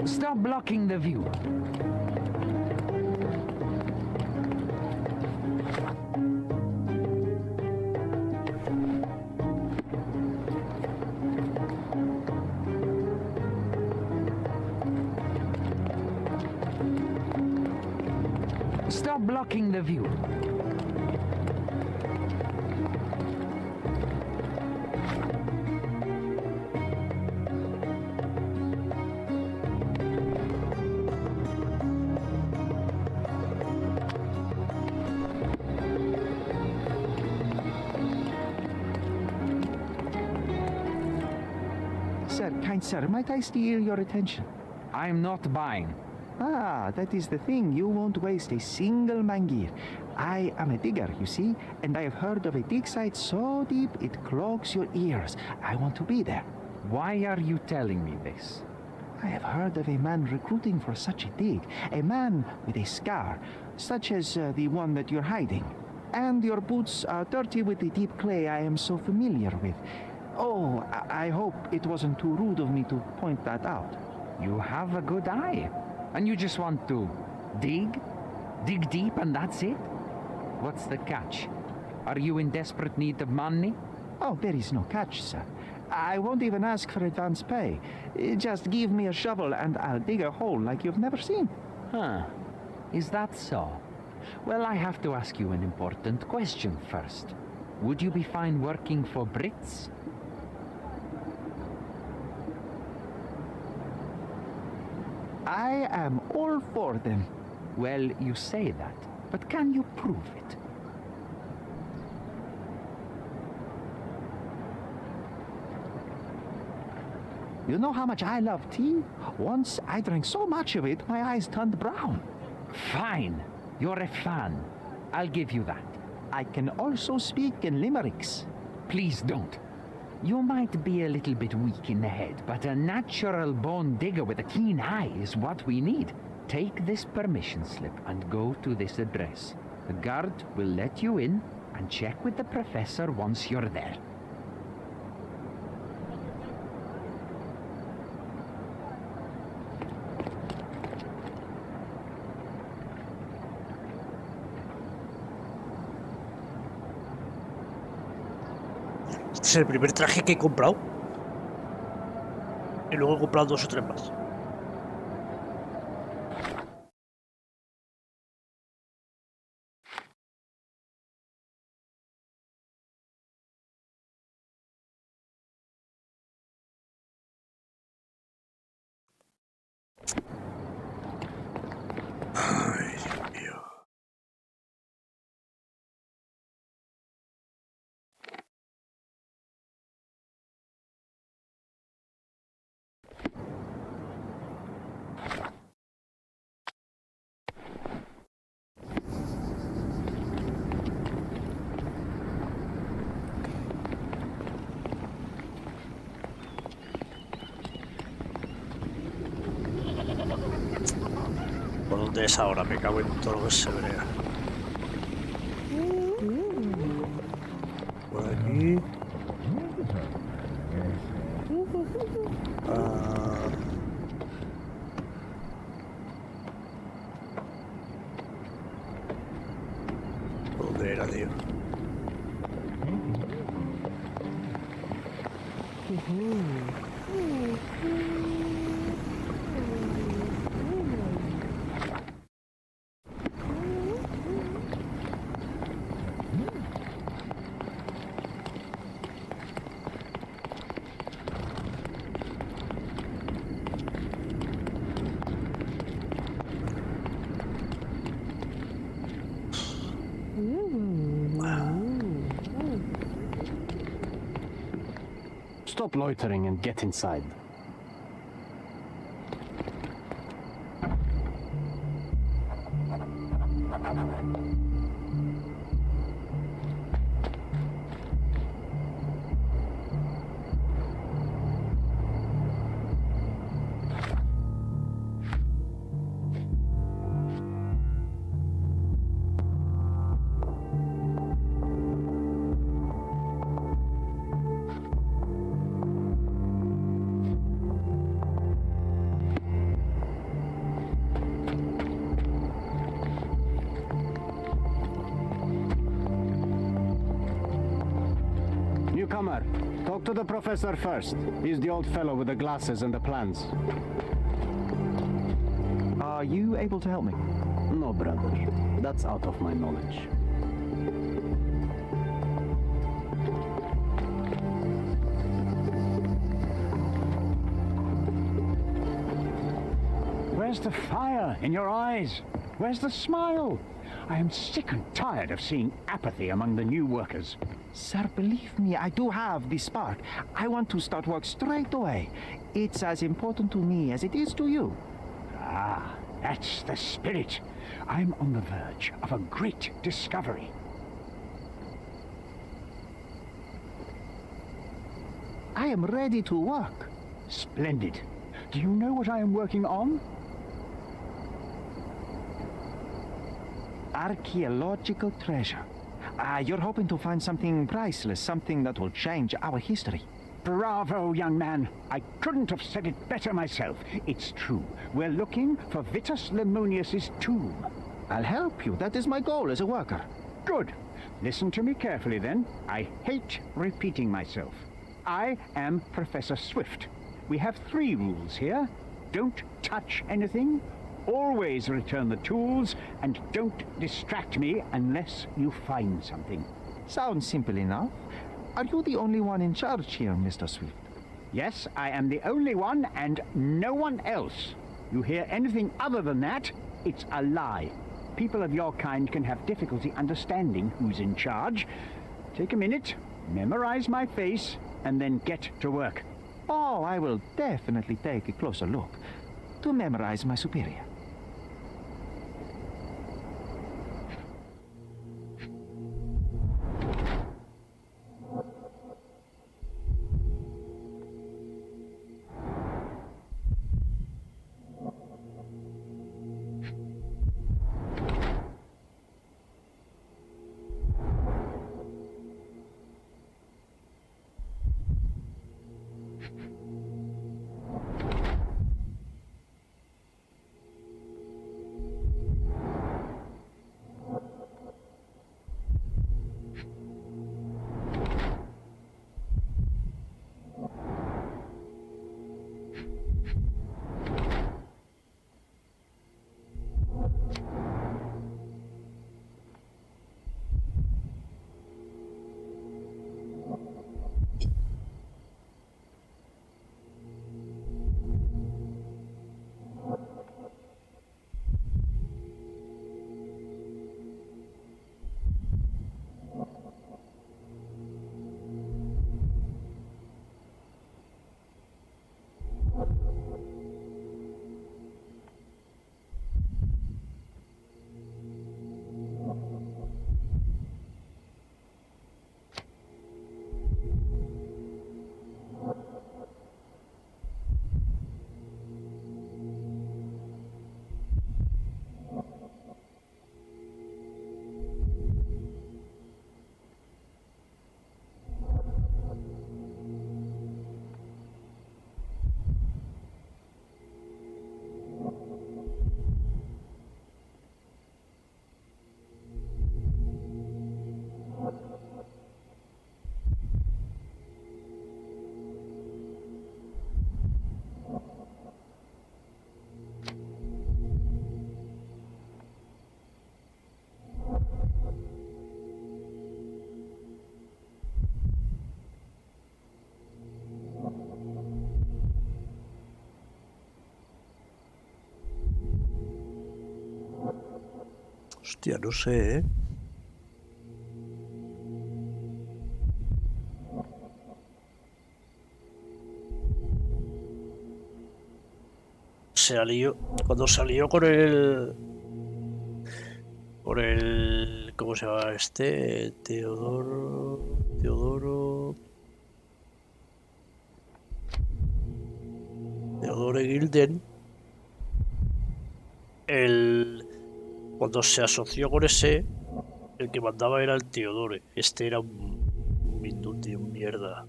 Stop blocking the view. Stop blocking the view. Sir, kind sir, might I steal your attention? I'm not buying. Ah, that is the thing. You won't waste a single mangir. I am a digger, you see, and I have heard of a dig site so deep it clogs your ears. I want to be there. Why are you telling me this? I have heard of a man recruiting for such a dig. A man with a scar, such as the one that you're hiding. And your boots are dirty with the deep clay I am so familiar with. Oh, I hope it wasn't too rude of me to point that out. You have a good eye. And you just want to dig? Dig deep and that's it? What's the catch? Are you in desperate need of money? Oh, there is no catch, sir. I won't even ask for advance pay. Just give me a shovel and I'll dig a hole like you've never seen. Huh. Is that so? Well, I have to ask you an important question first. Would you be fine working for Brits? I am all for them. Well, you say that, but can you prove it? You know how much I love tea? Once I drank so much of it, my eyes turned brown. Fine. You're a fan. I'll give you that. I can also speak in limericks. Please don't. You might be a little bit weak in the head, but a natural bone digger with a keen eye is what we need. Take this permission slip and go to this address. The guard will let you in and check with the professor once you're there. Este es el primer traje que he comprado. Y luego he comprado 2 o 3 más. Ay, Dios mío. ¿Por dónde es ahora? Me cago en todo lo que se brega. Por aquí. ¿Dónde era, tío? Stop loitering and get inside. Newcomer, talk to the professor first. He's the old fellow with the glasses and the plans. Are you able to help me? No, brother. That's out of my knowledge. Where's the fire in your eyes? Where's the smile? I am sick and tired of seeing apathy among the new workers. Sir, believe me, I do have the spark. I want to start work straight away. It's as important to me as it is to you. Ah, that's the spirit. I'm on the verge of a great discovery. I am ready to work. Splendid. Do you know what I am working on? Archaeological treasure. You're hoping to find something priceless, something that will change our history. Bravo, young man. I couldn't have said it better myself. It's true. We're looking for Vitus Lemonius's tomb. I'll help you. That is my goal as a worker. Good. Listen to me carefully, then. I hate repeating myself. I am Professor Swift. We have 3 rules here. Don't touch anything. Always return the tools, and don't distract me unless you find something. Sounds simple enough. Are you the only one in charge here, Mr. Swift? Yes, I am the only one, and no one else. You hear anything other than that, it's a lie. People of your kind can have difficulty understanding who's in charge. Take a minute, memorize my face, and then get to work. Oh, I will definitely take a closer look to memorize my superior. Hostia, no sé, ¿eh? Se alió. Cuando salió con el. Con el. ¿Cómo se llama este? Teodoro Gilden. Cuando se asoció con ese, el que mandaba era el Teodore. Este era un mindundi, un mierda.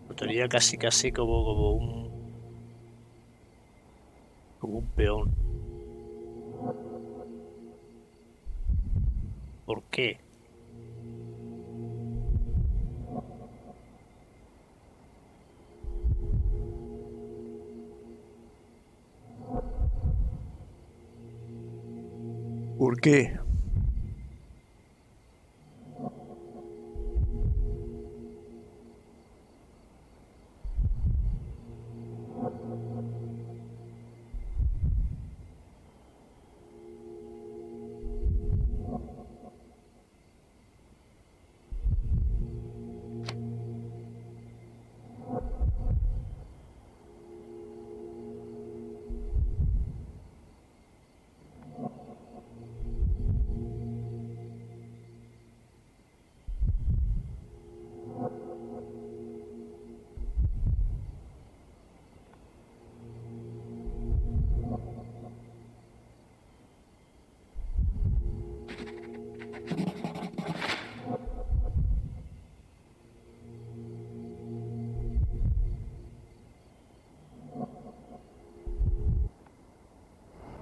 Lo tenía casi como un peón. ¿Por qué? ¿Por qué?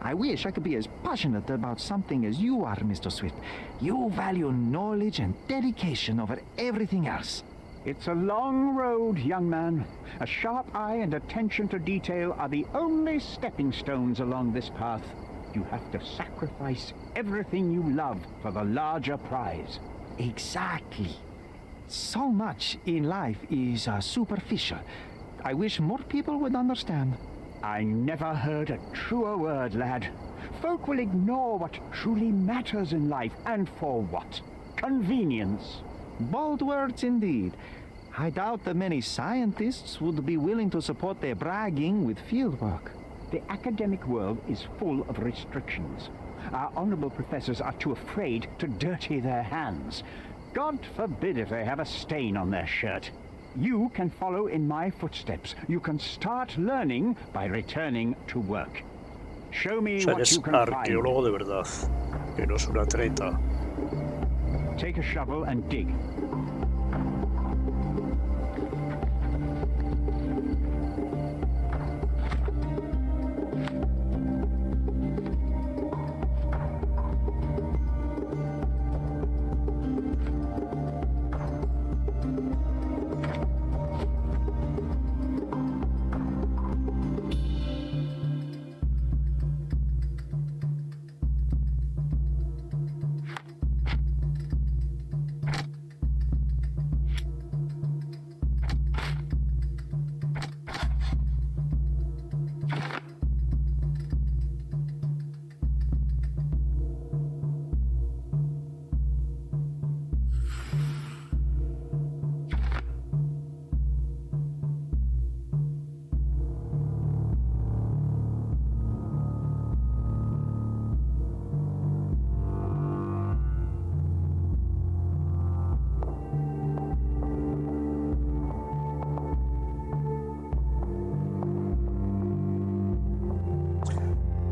I wish I could be as passionate about something as you are, Mr. Swift. You value knowledge and dedication over everything else. It's a long road, young man. A sharp eye and attention to detail are the only stepping stones along this path. You have to sacrifice everything you love for the larger prize. Exactly. So much in life is superficial. I wish more people would understand. I never heard a truer word, lad. Folk will ignore what truly matters in life, and for what? Convenience. Bold words indeed. I doubt that many scientists would be willing to support their bragging with fieldwork. The academic world is full of restrictions. Our honorable professors are too afraid to dirty their hands. God forbid if they have a stain on their shirt. You can follow in my footsteps. You can start learning by returning to work. Show me what you can arqueólogo de verdad, que no es una treta. Take a shovel and dig.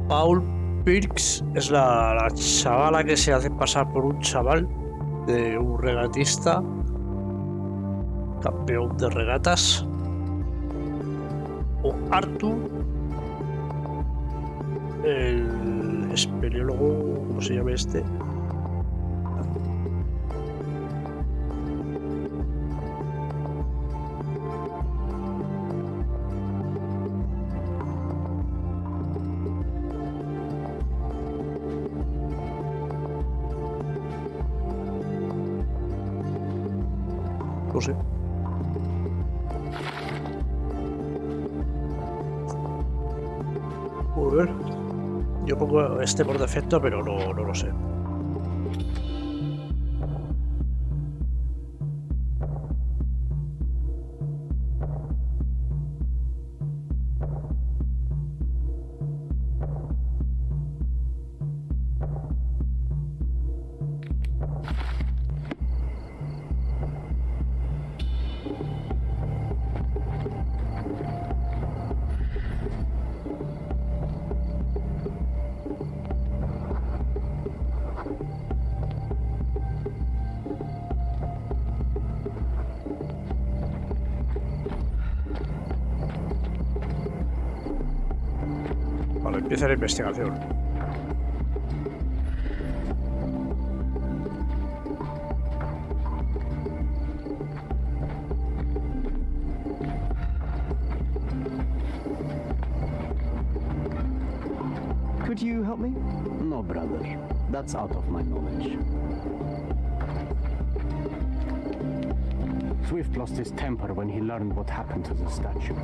Paul Pirks es la chavala que se hace pasar por un chaval de un regatista, campeón de regatas. O Arthur, el espeleólogo, ¿cómo se llama este? No sé. Joder. Yo pongo este por defecto, pero no lo sé. Vale, empieza la investigación. Could you help me? No, brother. That's out of my knowledge. Swift lost his temper when he learned what happened to the statue.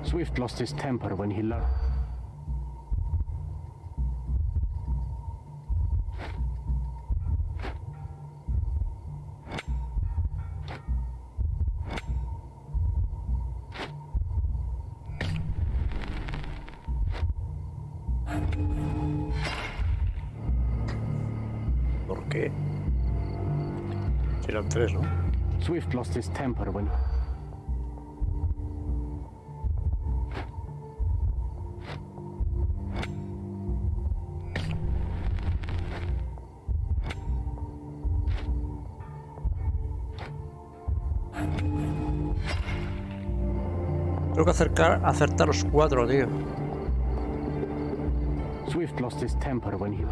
Swift lost his temper when he learned. ¿Por qué? Eran tres, ¿no? Swift lost his temper when. Tengo que acertar los cuatro, tío. Swift lost his temper when he.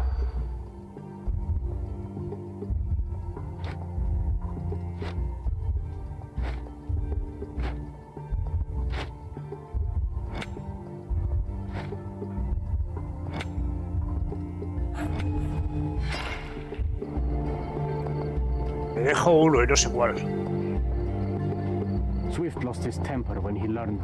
Me dejo uno y no sé cuál. Swift lost his temper when he learned.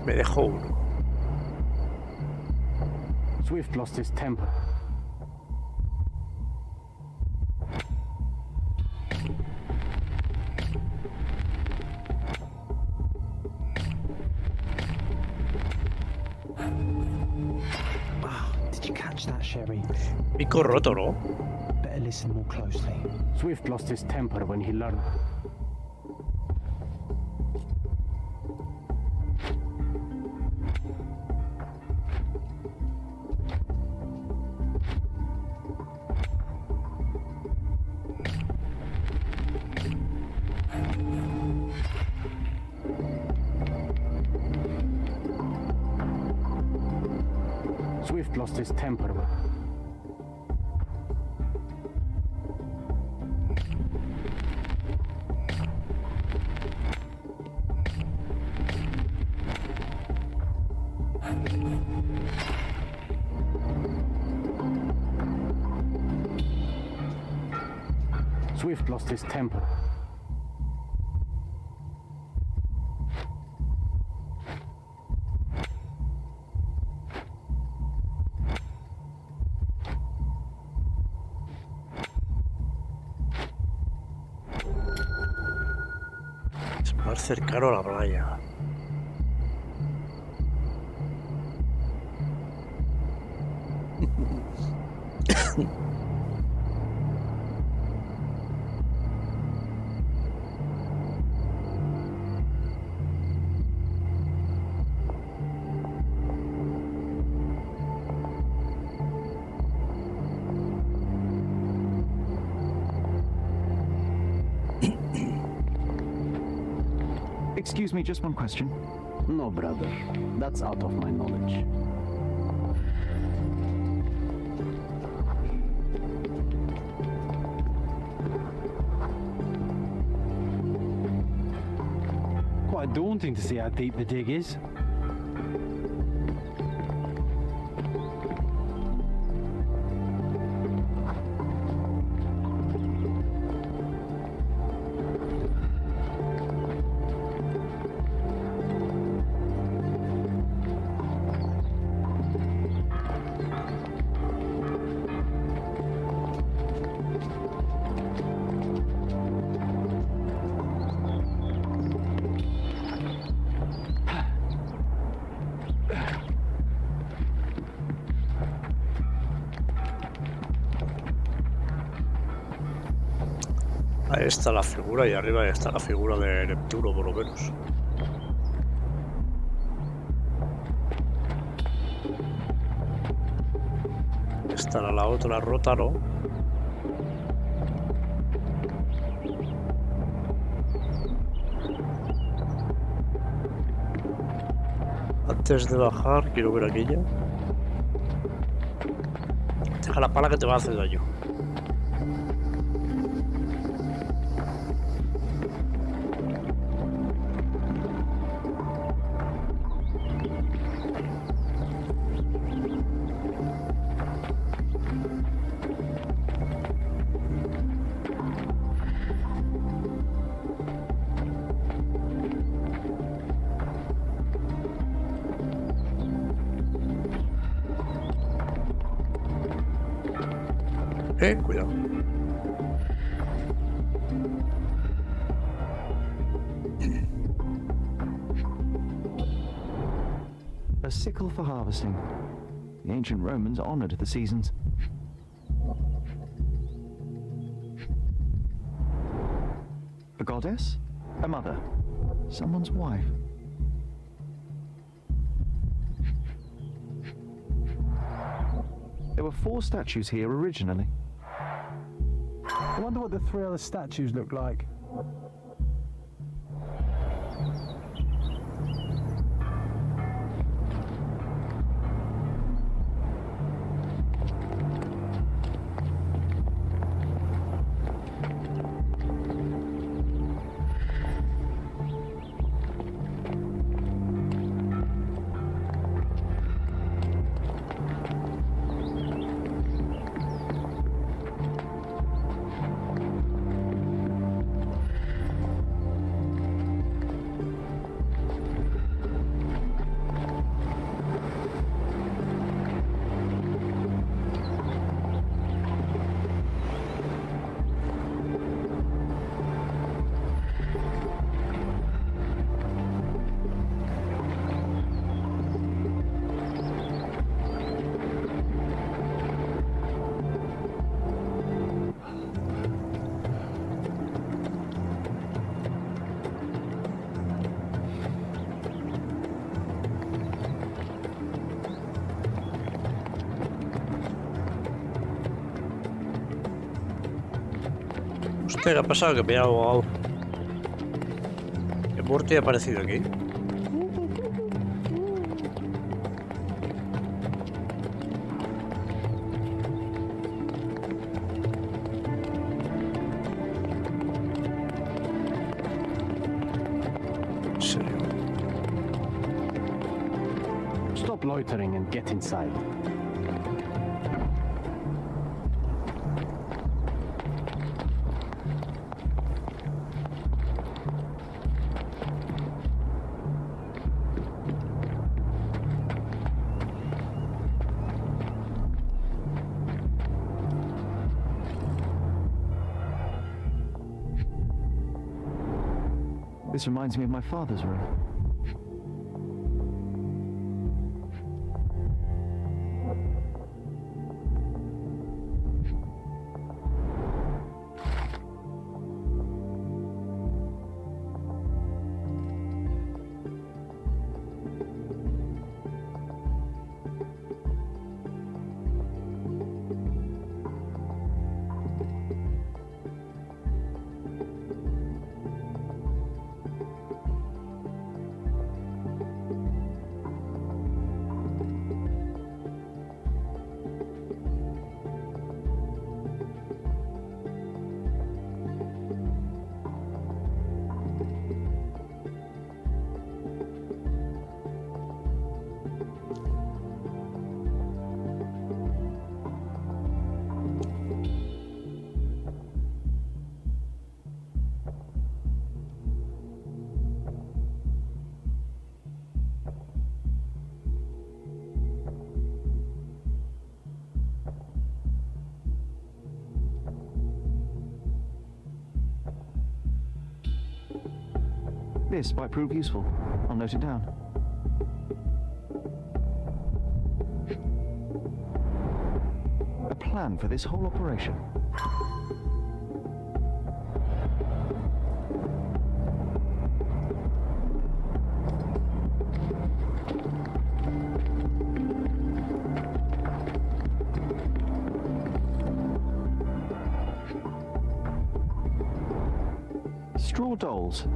Me dejo uno. Swift lost his temper. Did you catch that, Sherry? Pico roto, ¿no? Better listen more closely. Swift lost his temper when he learned. Swift lost his temper. Swift lost his temper. Es más cercano a la playa. Excuse me, just one question. No, brother. That's out of my knowledge. Quite daunting to see how deep the dig is. Ahí está la figura y arriba está la figura de Neptuno, por lo menos. Estará la otra rota, ¿no? Antes de bajar, quiero ver aquella. Deja la pala que te va a hacer daño. Cuidado. A sickle for harvesting. The ancient Romans honored the seasons. A goddess? A mother? Someone's wife? There were 4 statues here originally. I wonder what the 3 other statues look like. ¿Qué ha pasado? Que me he ahogado. ¿Qué muerte ha aparecido aquí? ¿En serio? Stop loitering and get inside. This reminds me of my father's room. This might prove useful. I'll note it down. A plan for this whole operation. Straw dolls.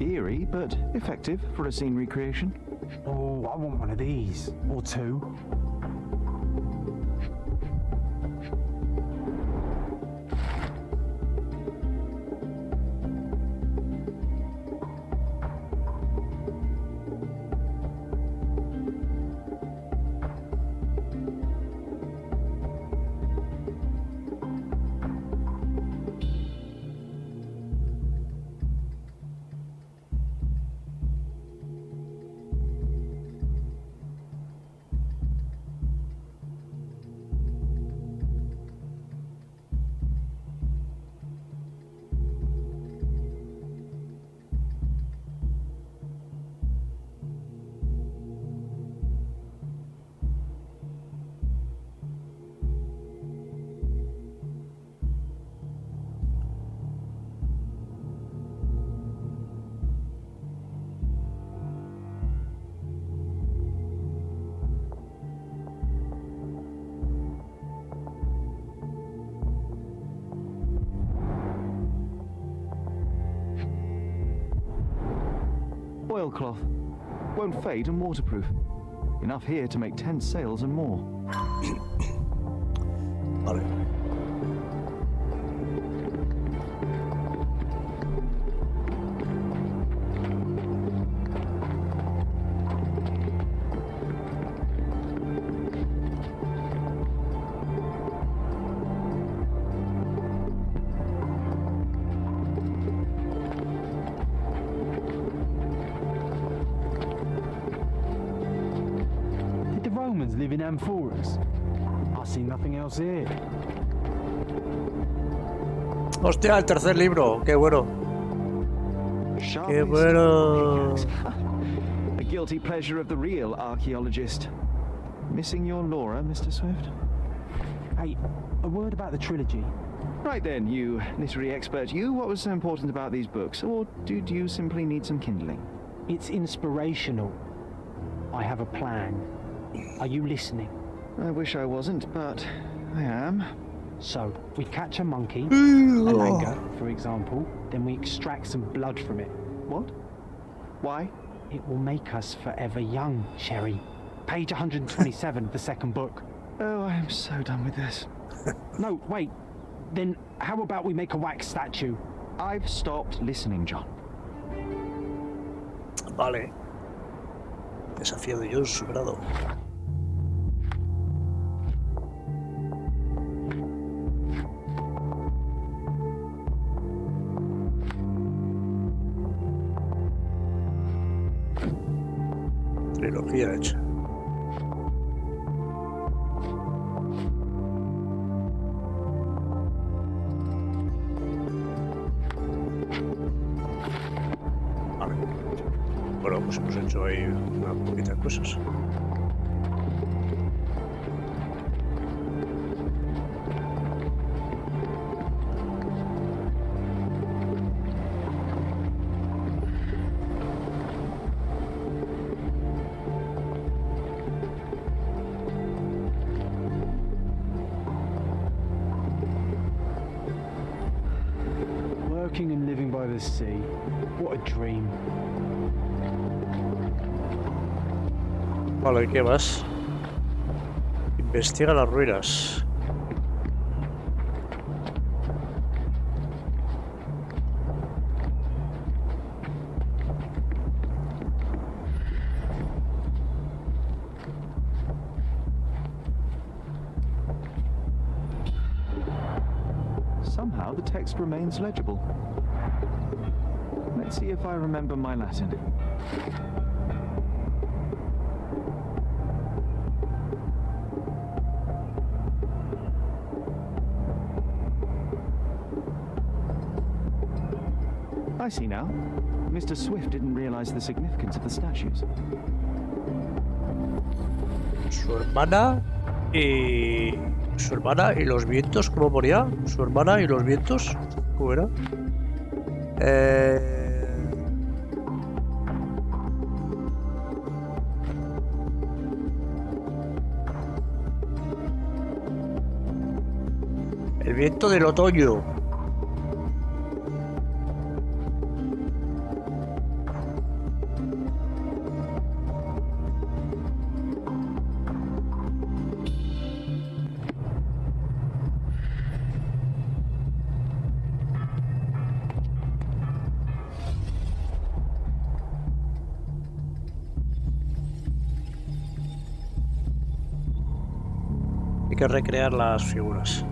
Eerie, but effective for a scene recreation. Oh, I want one of these. Or two. Oilcloth. Won't fade and waterproof. Enough here to make 10 sails and more. Vale. Live in amphoras. I see nothing else here. Hostia, el tercer libro. Qué bueno. Qué bueno. A guilty pleasure of the real archaeologist. Missing your Laura, Mr. Swift? Hey, a word about the trilogy. Right then, you literary expert. What was so important about these books? Or do you simply need some kindling? It's inspirational. I have a plan. Are you listening? I wish I wasn't, but I am. So, we catch a monkey, a langur, for example, then we extract some blood from it. What? Why? It will make us forever young, Sherry. Page 127 of the second book. Oh, I am so done with this. No, wait. Then how about we make a wax statue? I've stopped listening, John. Vale. Desafío de John superado. Trilogía hecha. Vale. Bueno, pues hemos hecho ahí unas poquitas cosas. Working and living by the sea. What a dream. Vale, ¿qué más? Investiga las ruinas. Somehow the text remains legible. Let's see if I remember my Latin. I see now. Mr. Swift didn't realize the significance of the statues. Su hermana y los vientos, ¿cómo ponía? Su hermana y los vientos, ¿cómo era? El viento del otoño. Hay que recrear las figuras.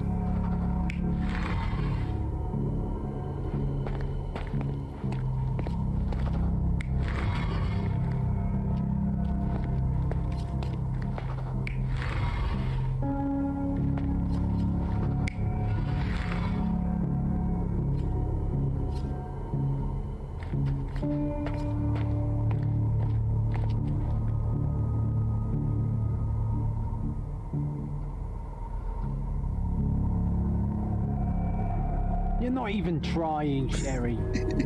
You're not even trying, Sherry.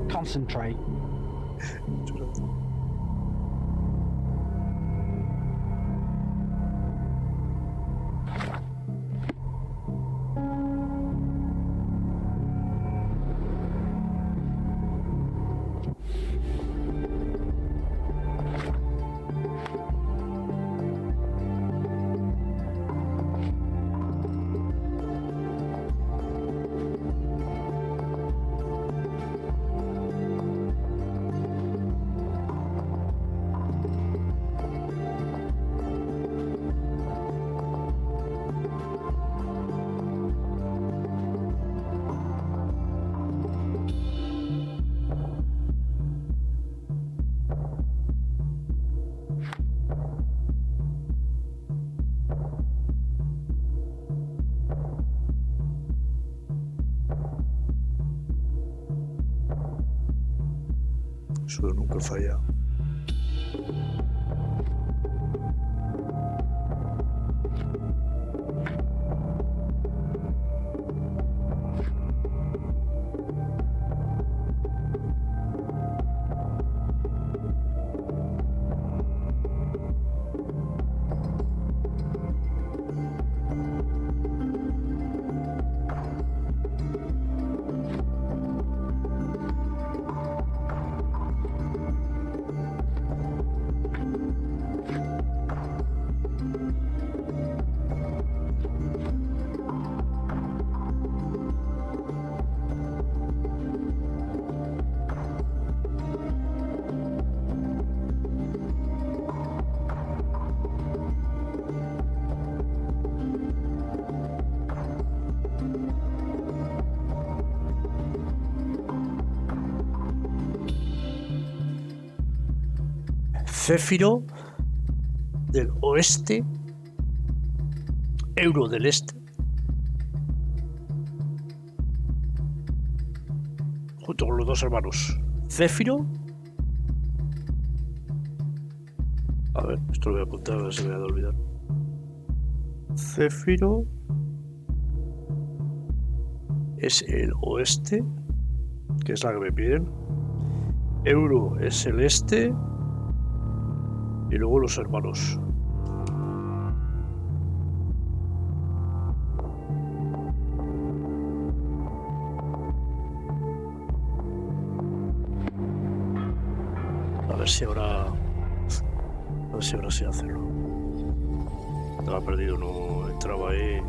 Concentrate. Eso nunca falla. Céfiro del oeste, Euro del este, junto con los dos hermanos. Céfiro. A ver, esto lo voy a apuntar, a ver si me voy a olvidar. Céfiro es el oeste, que es la que me piden. Euro es el este. Y luego los hermanos. A ver si ahora sé hacerlo. Estaba perdido, no entraba ahí.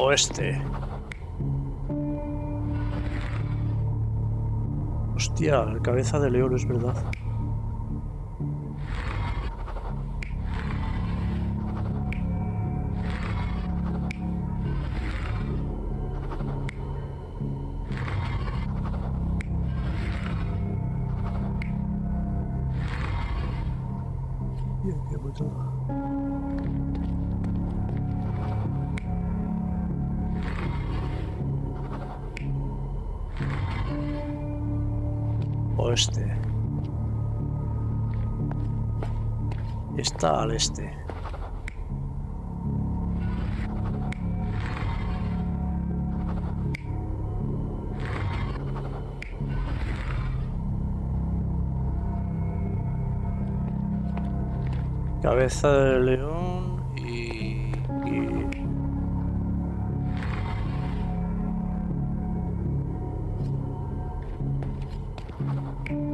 Oeste. Hostia, el cabeza de león, es verdad. qué putada. Oeste. Está al este. Cabeza de león y...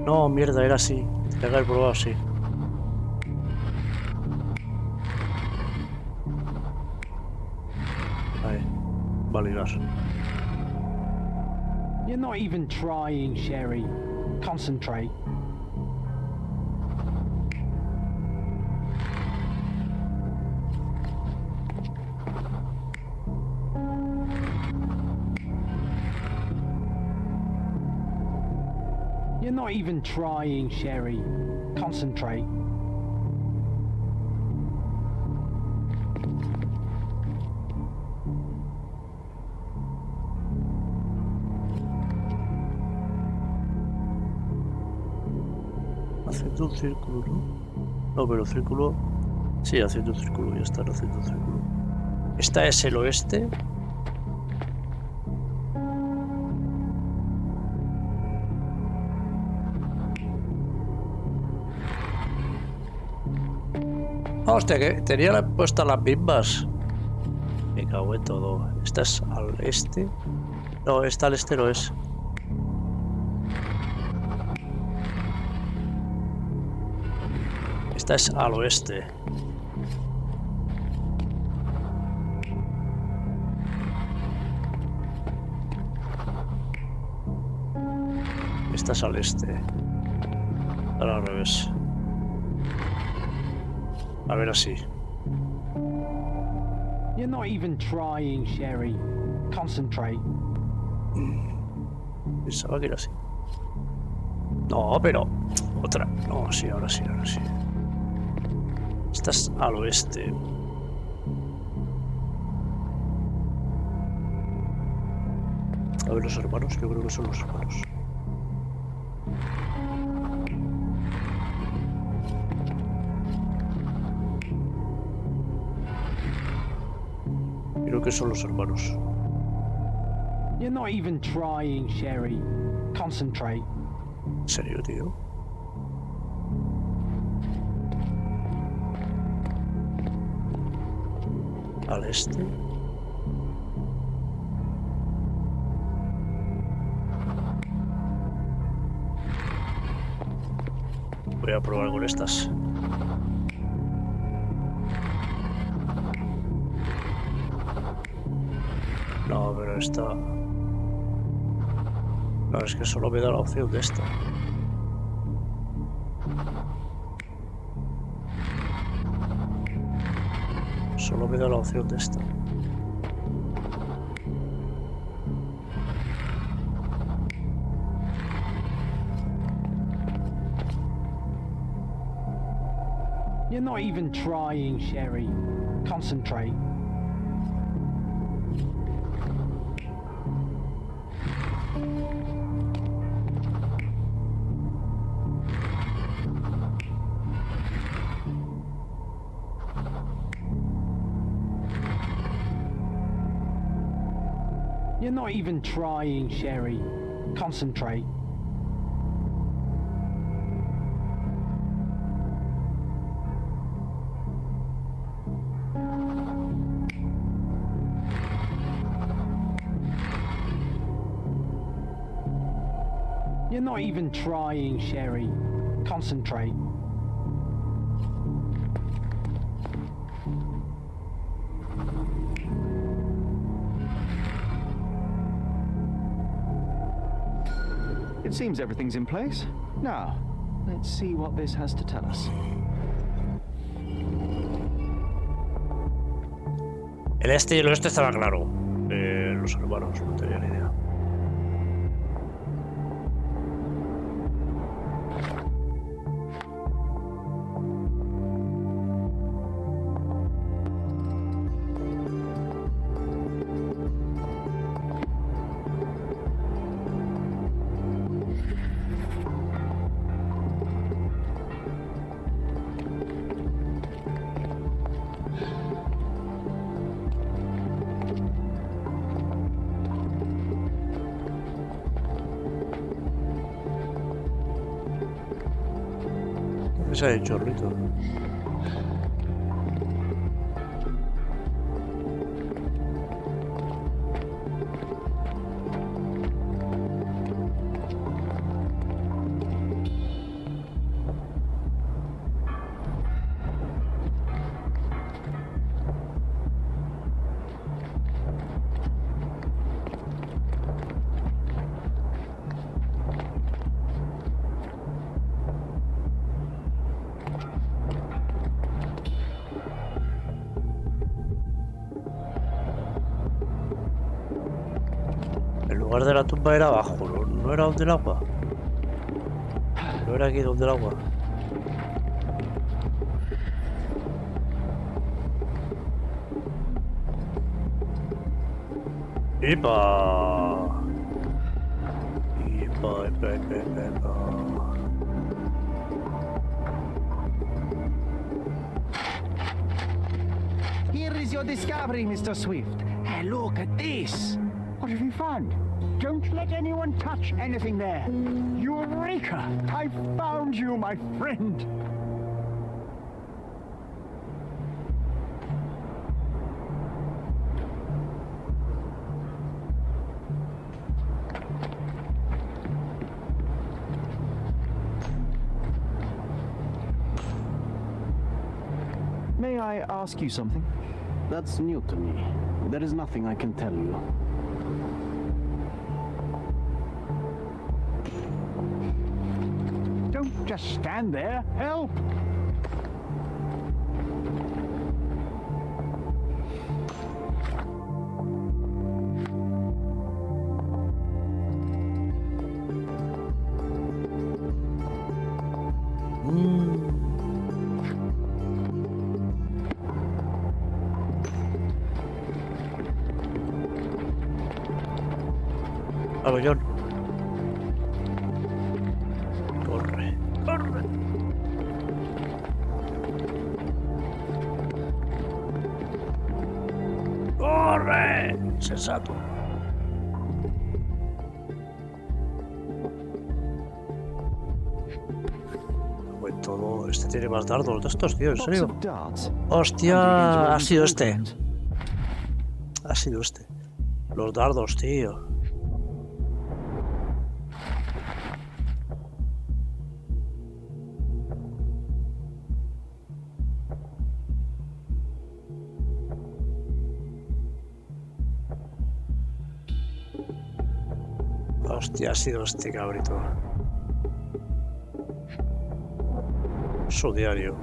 No, mierda, era así. Tenía que haber probado así. Ahí. Validar. You're not even trying, Sherry. Concentrate. You're not even trying, Sherry. Concentrate. Haciendo un círculo, ¿no? No, pero círculo... Sí, haciendo un círculo, ya están haciendo un círculo. Esta es el oeste. Hostia, que tenía puestas las mismas. Me cago en todo. Esta es al este. No, esta al este no es. Esta es al oeste. Esta es al este. Ahora al revés. A ver así. You're not even trying, Sherry. Concentrate. Pensaba que era así. No, pero... Otra. No, sí, ahora sí, ahora sí. Esta es al oeste. A ver los hermanos, yo creo que son los hermanos. Creo que son los hermanos. You're not even trying, Sherry. Concentrate. ¿En serio, tío? Al este. Voy a probar con estas. No, pero esta... No, es que solo me da la opción de esta. Solo me da la opción de esta. You're not even trying, Sherry. Concentrate. You're not even trying, Sherry. Concentrate. You're not even trying, Sherry. Concentrate. It seems everything's in place. Now, let's see what this has to tell us. El este y el oeste estaba claro. Los hermanos, no tenía ni idea. Ese es el chorrito. El lugar de la tumba era abajo, no era donde el agua. No era aquí donde el agua. ¡Epa! ¡Epa! Here is your discovery, Mr. Swift. Hey, look at this. What have you found? Don't let anyone touch anything there. Eureka! I found you, my friend. May I ask you something? That's new to me. There is nothing I can tell you. Don't just stand there. Help! Pabellón. Corre, corre. Corre. Sensato. Pues todo. Este tiene más dardos de estos, tío, en serio. Hostia, ha sido este. Ha sido este. Los dardos, tío. Hostia, ha sido este cabrito. Su diario.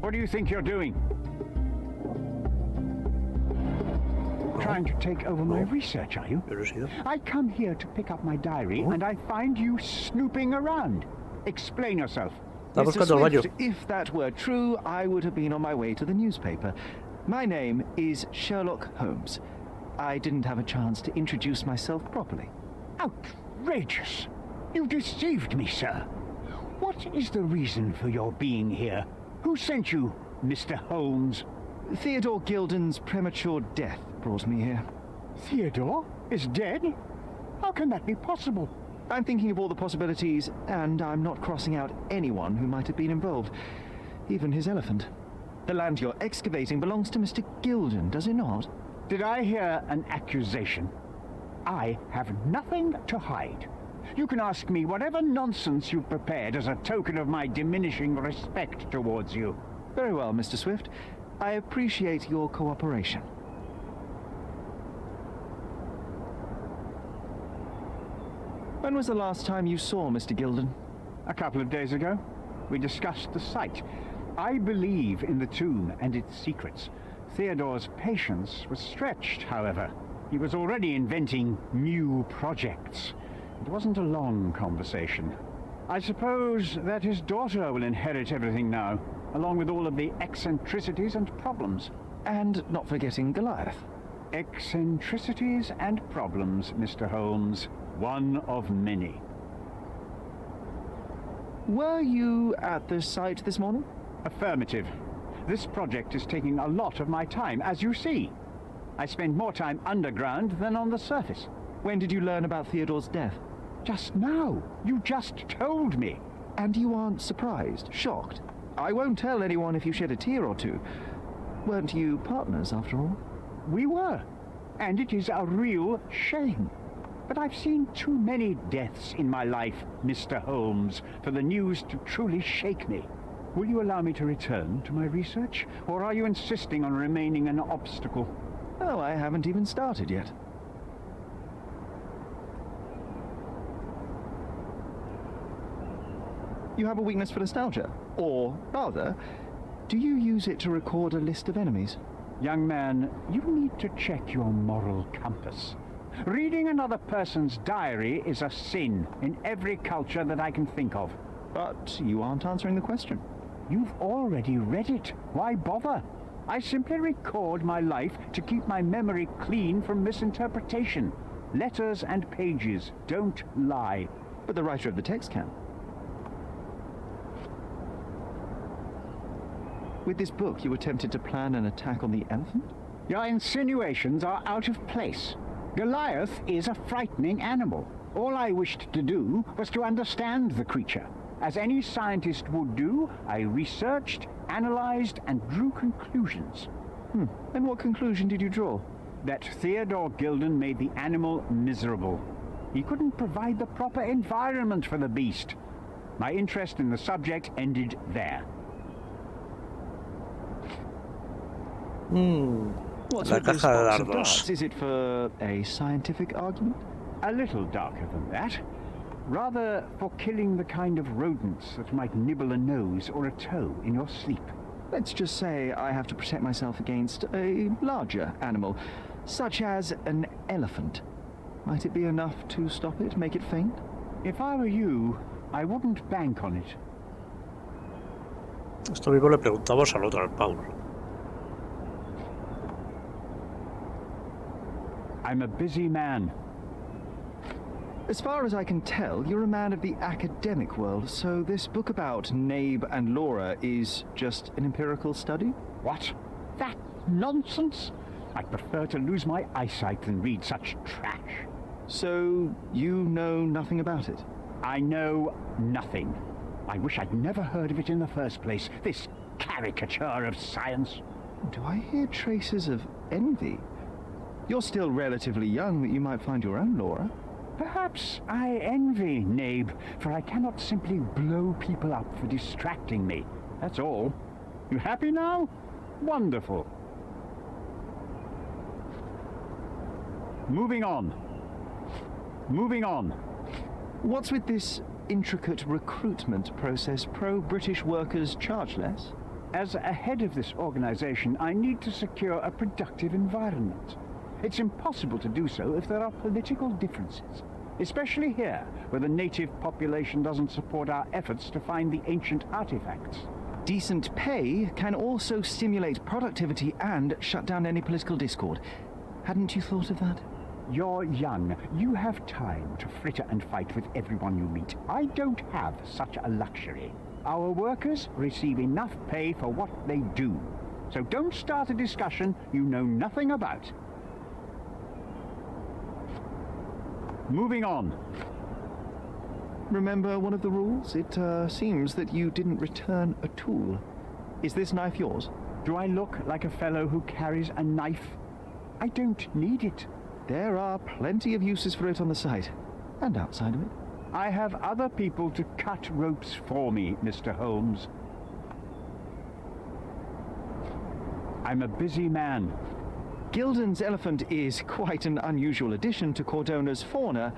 What do you think you're doing? Trying to take over my research, are you? I come here to pick up my diary, and I find you snooping around. Explain yourself. Mr. Swift, if that were true, I would have been on my way to the newspaper. My name is Sherlock Holmes. I didn't have a chance to introduce myself properly. Outrageous! You deceived me, sir. What is the reason for your being here? Who sent you, Mr. Holmes? Theodore Gilden's premature death brought me here. Theodore is dead? How can that be possible? I'm thinking of all the possibilities, and I'm not crossing out anyone who might have been involved. Even his elephant. The land you're excavating belongs to Mr. Gilden, does it not? Did I hear an accusation? I have nothing to hide. You can ask me whatever nonsense you've prepared as a token of my diminishing respect towards you. Very well, Mr. Swift. I appreciate your cooperation. When was the last time you saw Mr. Gilden? A couple of days ago. We discussed the site. I believe in the tomb and its secrets. Theodore's patience was stretched, however. He was already inventing new projects. It wasn't a long conversation. I suppose that his daughter will inherit everything now, along with all of the eccentricities and problems. And not forgetting Goliath. Eccentricities and problems, Mr. Holmes. One of many. Were you at the site this morning? Affirmative. This project is taking a lot of my time, as you see. I spend more time underground than on the surface. When did you learn about Theodore's death? Just now. You just told me. And you aren't surprised, shocked? I won't tell anyone if you shed a tear or two. Weren't you partners, after all? We were. And it is a real shame. But I've seen too many deaths in my life, Mr. Holmes, for the news to truly shake me. Will you allow me to return to my research? Or are you insisting on remaining an obstacle? Oh, I haven't even started yet. You have a weakness for nostalgia? Or, rather, do you use it to record a list of enemies? Young man, you need to check your moral compass. Reading another person's diary is a sin in every culture that I can think of. But you aren't answering the question. You've already read it. Why bother? I simply record my life to keep my memory clean from misinterpretation. Letters and pages don't lie. But the writer of the text can. With this book, you attempted to plan an attack on the elephant? Your insinuations are out of place. Goliath is a frightening animal. All I wished to do was to understand the creature. As any scientist would do, I researched, analyzed, and drew conclusions. And what conclusion did you draw? That Theodore Gilden made the animal miserable. He couldn't provide the proper environment for the beast. My interest in the subject ended there. What's La with this caja de box of dardos. darts? Is it for a scientific argument? A little darker than that. Rather for killing the kind of rodents that might nibble a nose or a toe in your sleep. Let's just say I have to protect myself against a larger animal, such as an elephant. Might it be enough to stop it, make it faint? If I were you, I wouldn't bank on it. Esto mismo le preguntamos al otro, al Paul. I'm a busy man. As far as I can tell, you're a man of the academic world, so this book about Nabe and Laura is just an empirical study? What? That nonsense? I'd prefer to lose my eyesight than read such trash. So, you know nothing about it? I know nothing. I wish I'd never heard of it in the first place, this caricature of science. Do I hear traces of envy? You're still relatively young that you might find your own Laura. Perhaps I envy Nabe, for I cannot simply blow people up for distracting me. That's all. You happy now? Wonderful. Moving on. Moving on. What's with this intricate recruitment process? Pro-British workers charge less? As a head of this organization, I need to secure a productive environment. It's impossible to do so if there are political differences, especially here, where the native population doesn't support our efforts to find the ancient artifacts. Decent pay can also stimulate productivity and shut down any political discord. Hadn't you thought of that? You're young. You have time to fritter and fight with everyone you meet. I don't have such a luxury. Our workers receive enough pay for what they do. So don't start a discussion you know nothing about. Moving on. Remember one of the rules? It seems that you didn't return a tool. Is this knife yours? Do I look like a fellow who carries a knife? I don't need it. There are plenty of uses for it on the site, and outside of it. I have other people to cut ropes for me, Mr. Holmes. I'm a busy man. Gilden's elephant is quite an unusual addition to Cordona's fauna.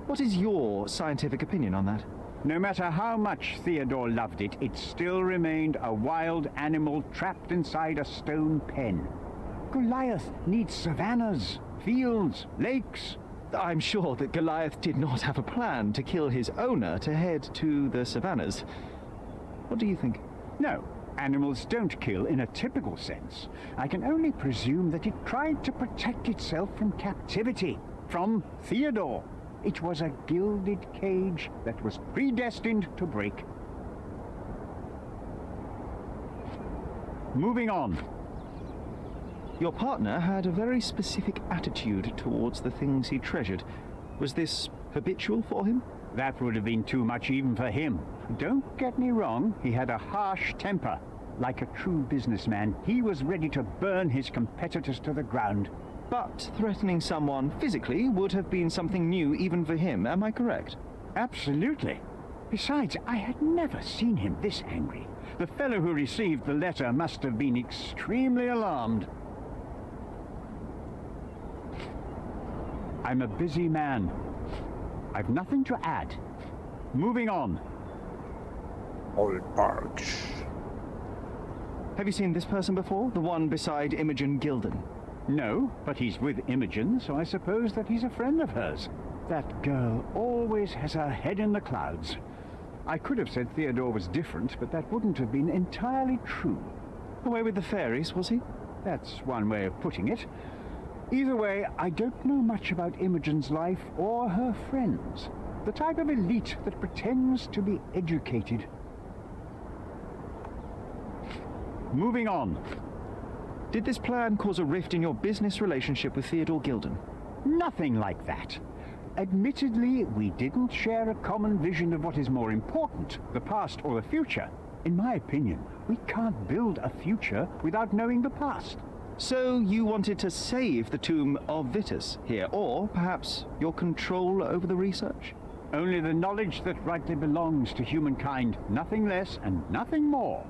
What is your scientific opinion on that? No matter how much Theodore loved it, it still remained a wild animal trapped inside a stone pen. Goliath needs savannas, fields, lakes. I'm sure that Goliath did not have a plan to kill his owner to head to the savannas. What do you think? No, animals don't kill in a typical sense. I can only presume that it tried to protect itself from captivity, from Theodore. It was a gilded cage that was predestined to break. Moving on. Your partner had a very specific attitude towards the things he treasured. Was this habitual for him? That would have been too much even for him. Don't get me wrong, he had a harsh temper. Like a true businessman, he was ready to burn his competitors to the ground. But threatening someone physically would have been something new even for him, am I correct? Absolutely. Besides, I had never seen him this angry. The fellow who received the letter must have been extremely alarmed. I'm a busy man. I've nothing to add. Moving on. Old Parks. Have you seen this person before? The one beside Imogen Gilden? No, but he's with Imogen, so I suppose that he's a friend of hers. That girl always has her head in the clouds. I could have said Theodore was different, but that wouldn't have been entirely true. Away with the fairies, was he? That's one way of putting it. Either way, I don't know much about Imogen's life or her friends. The type of elite that pretends to be educated. Moving on. Did this plan cause a rift in your business relationship with Theodore Gilden? Nothing like that. Admittedly, we didn't share a common vision of what is more important, the past or the future. In my opinion, we can't build a future without knowing the past. So you wanted to save the tomb of Vitus here, or perhaps your control over the research? Only the knowledge that rightly belongs to humankind, nothing less and nothing more.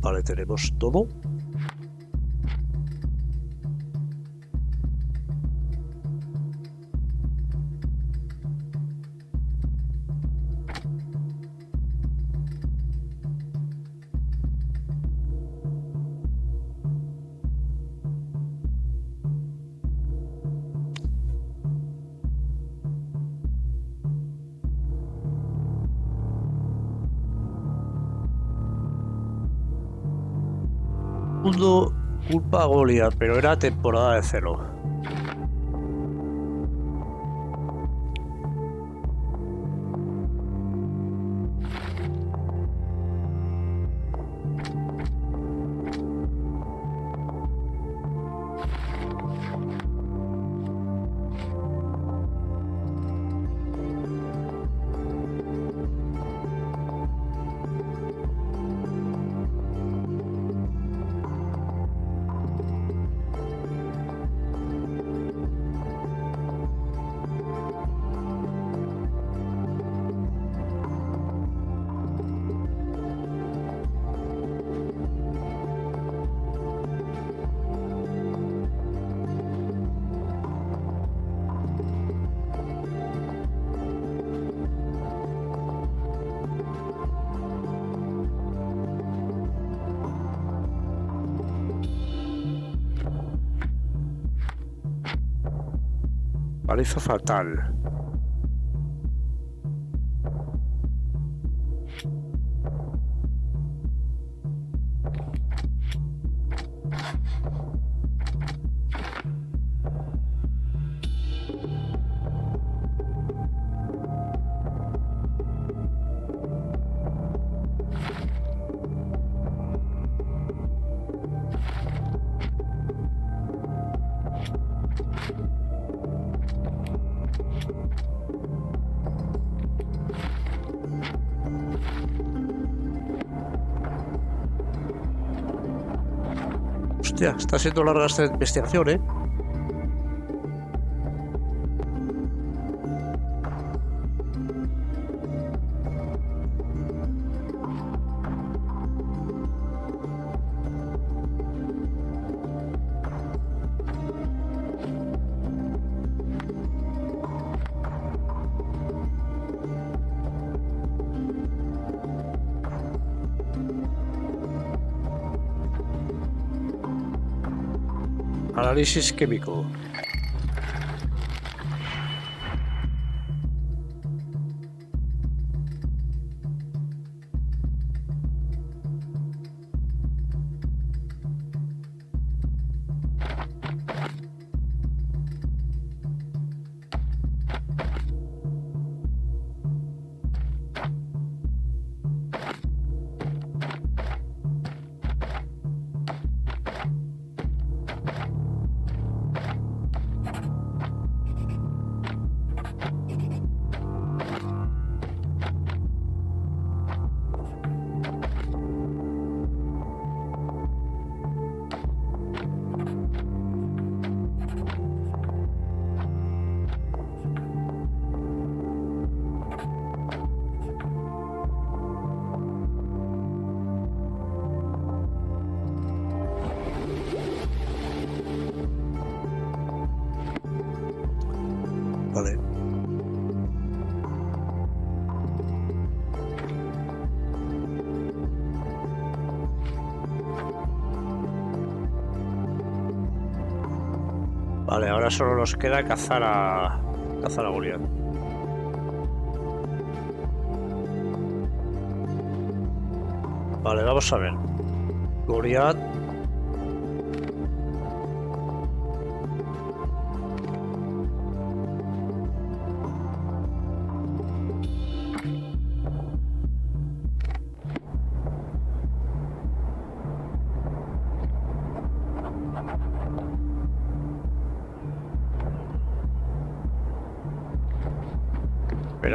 Vale, tenemos todo. Mundo culpa a Goliath, pero era temporada de celo. Paliza fatal. Hostia, está siendo larga esta investigación, ¿eh? Análisis químico. Vale. Vale, ahora solo nos queda cazar a Goliat. Vale, vamos a ver. Goliat.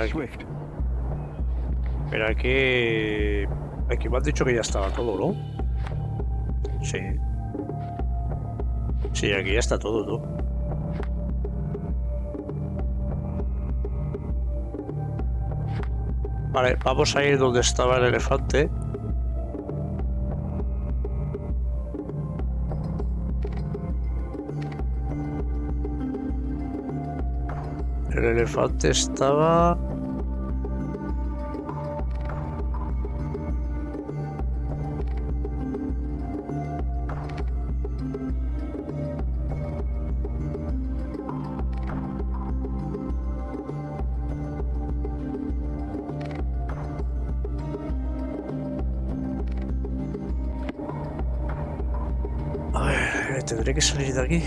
Swift. Pero aquí me han dicho que ya estaba todo, ¿no? Sí. Sí, aquí ya está todo, ¿no? Vale, vamos a ir donde estaba el elefante. El elefante estaba... A ver, tendré que salir de aquí.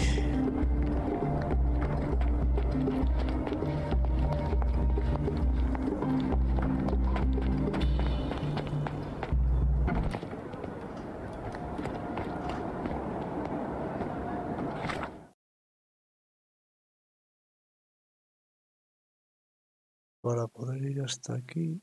Para poder ir hasta aquí.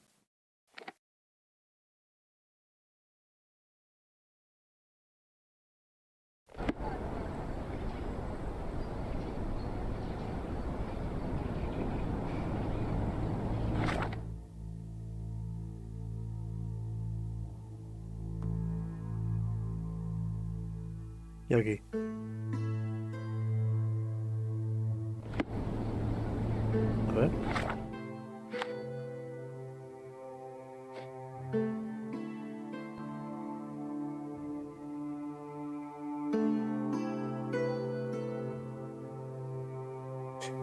Y aquí. A ver.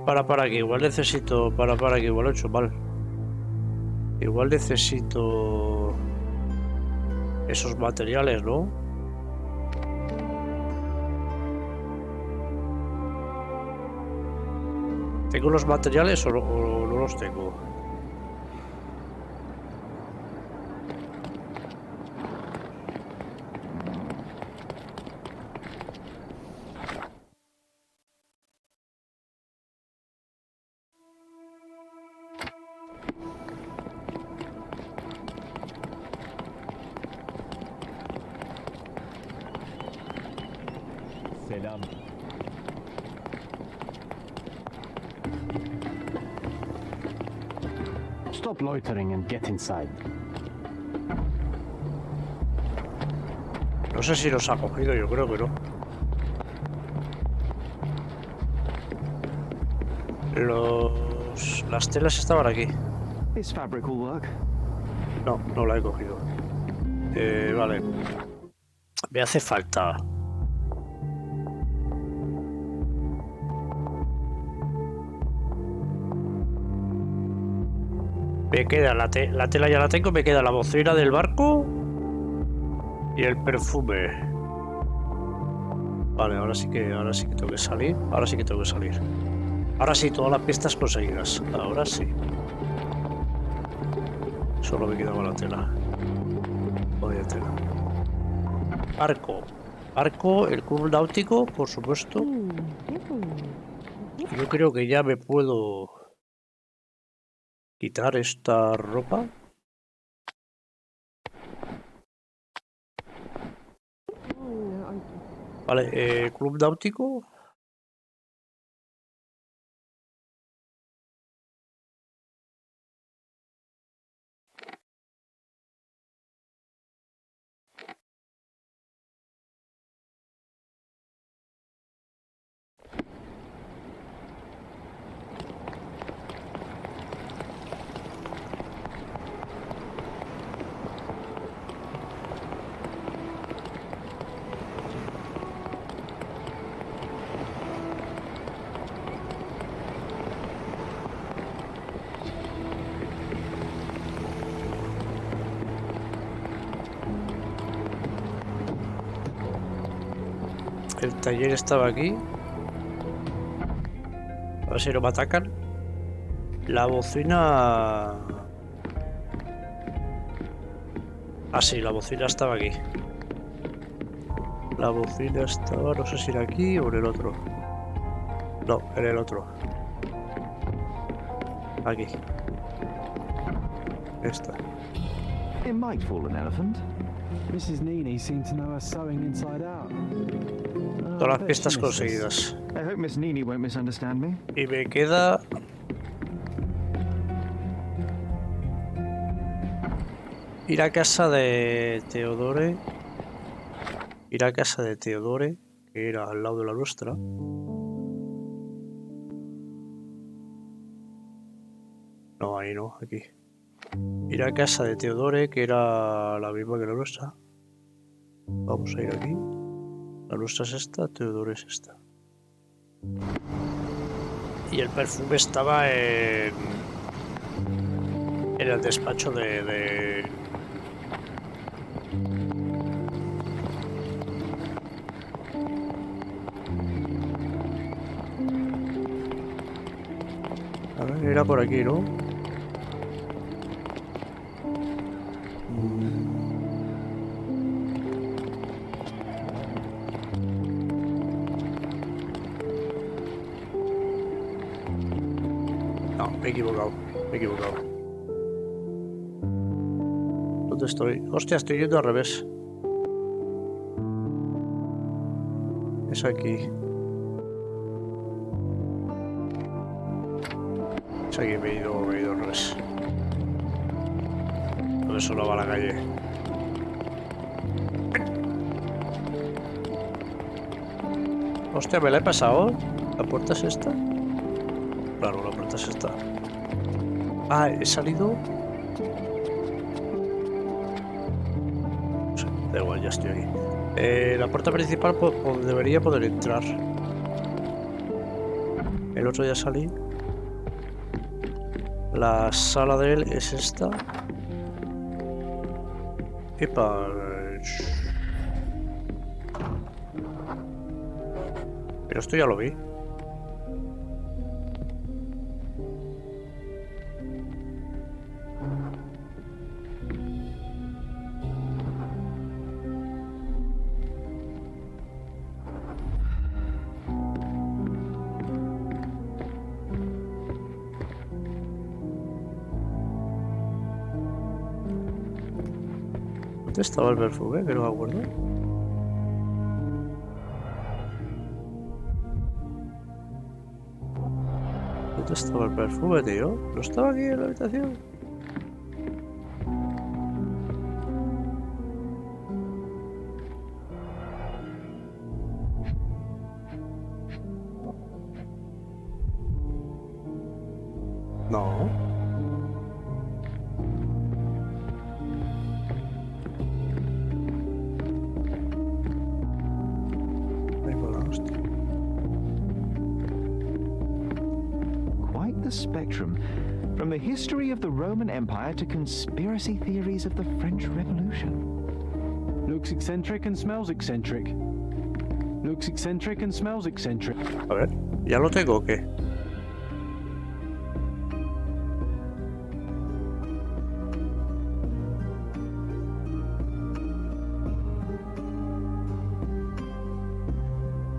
Para aquí, igual necesito... Para aquí, igual lo he hecho mal. Igual necesito... esos materiales, ¿no? ¿Tengo los materiales o no los tengo? Selam. Stop loitering and get inside. No sé si los ha cogido, yo creo que no. Las telas estaban aquí. This fabric will work. No, no la he cogido. Vale. Me hace falta Me queda la tela ya la tengo, me queda la bocina del barco y el perfume. Vale, ahora sí que tengo que salir. Ahora sí que tengo que salir. Ahora sí, todas las pistas conseguidas. Ahora sí. Solo me quedaba la tela. Vaya tela. Barco, el club náutico, por supuesto. Yo creo que ya me puedo quitar esta ropa. Vale, club náutico. El taller estaba aquí. A ver si no me atacan. La bocina... Ah, sí, la bocina estaba aquí. La bocina estaba... No sé si era aquí o en el otro. No, en el otro. Aquí. Esta. It might fall an elephant. Mrs. Nini seemed to know her sewing inside out. Todas las pistas conseguidas. I hope Miss Nini won't misunderstand me. Y me queda... ir a casa de Teodore. Ir a casa de Teodore, que era al lado de la nuestra. No, ahí no, aquí. Ir a casa de Teodore, que era la misma que la nuestra. Vamos a ir aquí. La nuestra es esta, Teodore es esta. Y el perfume estaba en el despacho de... A ver, era por aquí, ¿no? No, me he equivocado. ¿Dónde estoy? Hostia, estoy yendo al revés. Es aquí. Es aquí, me he ido al revés. Por eso no va a la calle. Hostia, me la he pasado. ¿La puerta es esta? Claro, la puerta es esta. Ah, he salido. No sé, da igual, ya estoy aquí. La puerta principal debería poder entrar. El otro ya salí. La sala de él es esta. Epa. Pero esto ya lo vi. ¿Dónde estaba el perfume? Que no me acuerdo. ¿Dónde estaba el perfume, tío? ¿No estaba aquí en la habitación? No. Quite the spectrum. From the history of the Roman Empire to conspiracy theories of the French Revolution. Looks eccentric and smells eccentric. Looks eccentric and smells eccentric. A ver, ¿ya lo tengo o qué?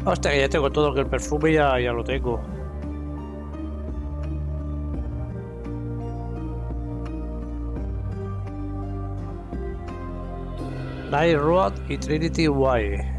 Hostia, que ya tengo todo, que el perfume ya lo tengo. Night Road y Trinity Y.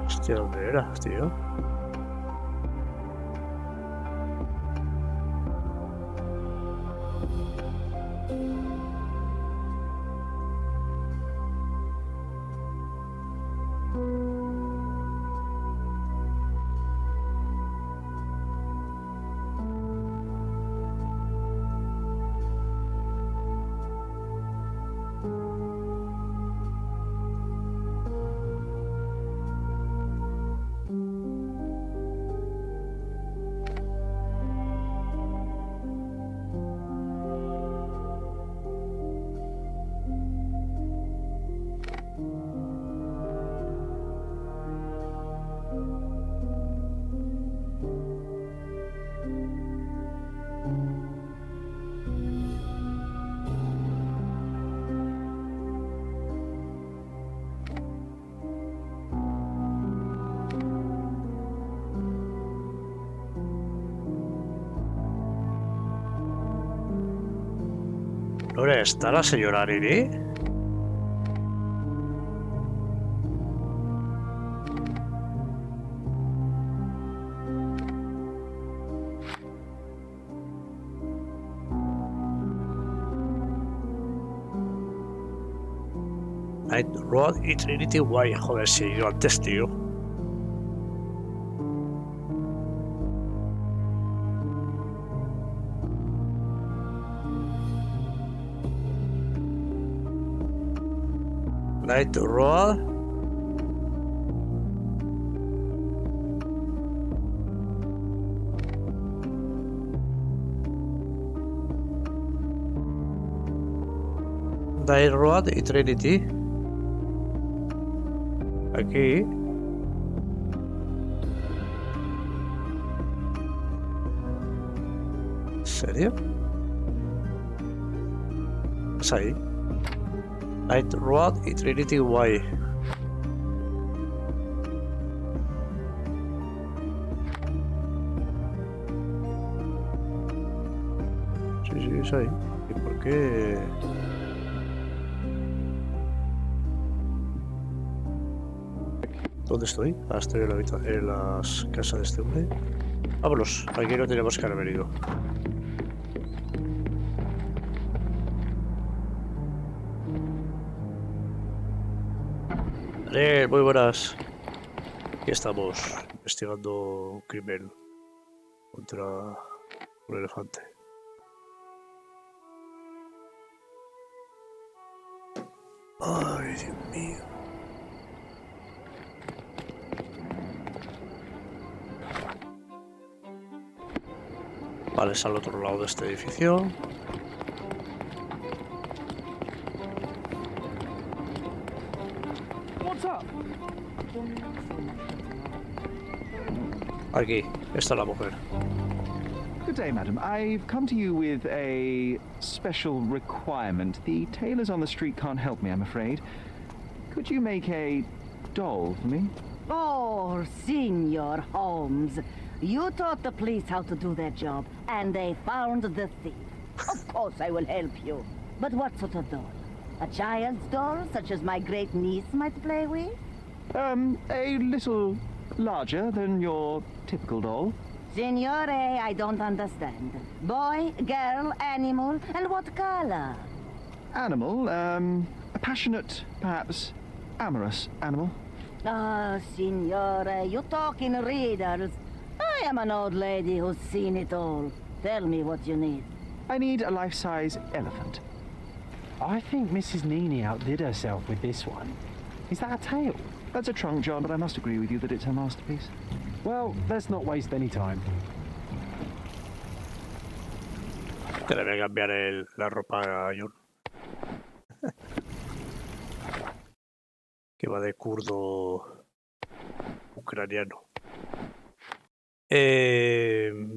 Hostia, ¿dónde era, tío? ¿Dónde está la señora Riri? Night Road y Trinity Y. Joder, si he ido antes, tío. Night Road. Night Road y Trinity. Aquí. ¿En serio? Es ahí. Night Road y Trinity Y. Sí, sí, es ahí. ¿Y por qué? ¿Dónde estoy? Ah, estoy en la casa de este hombre. Vámonos, aquí no tenemos que haber venido. Muy buenas. Aquí estamos investigando un crimen contra un elefante. Ay, Dios mío. Vale, es al otro lado de este edificio. Aquí, está la mujer. Good day, madam. I've come to you with a special requirement. The tailors on the street can't help me, I'm afraid. Could you make a doll for me? Oh, Senor Holmes. You taught the police how to do their job, and they found the thief. Of course I will help you. But what sort of doll? A child's doll, such as my great niece might play with? A little larger than your typical doll. Signore, I don't understand. Boy, girl, animal, and what color? Animal, a passionate, perhaps amorous animal. Ah, Signore, you talk in riddles. I am an old lady who's seen it all. Tell me what you need. I need a life-size elephant. I think Mrs. Nini outdid herself with this one. Is that a tail? That's a trunk, John, but I must agree with you that it's her masterpiece. Well, let's not waste any time. Te le voy a cambiar la ropa a John. Que va de kurdo ucraniano.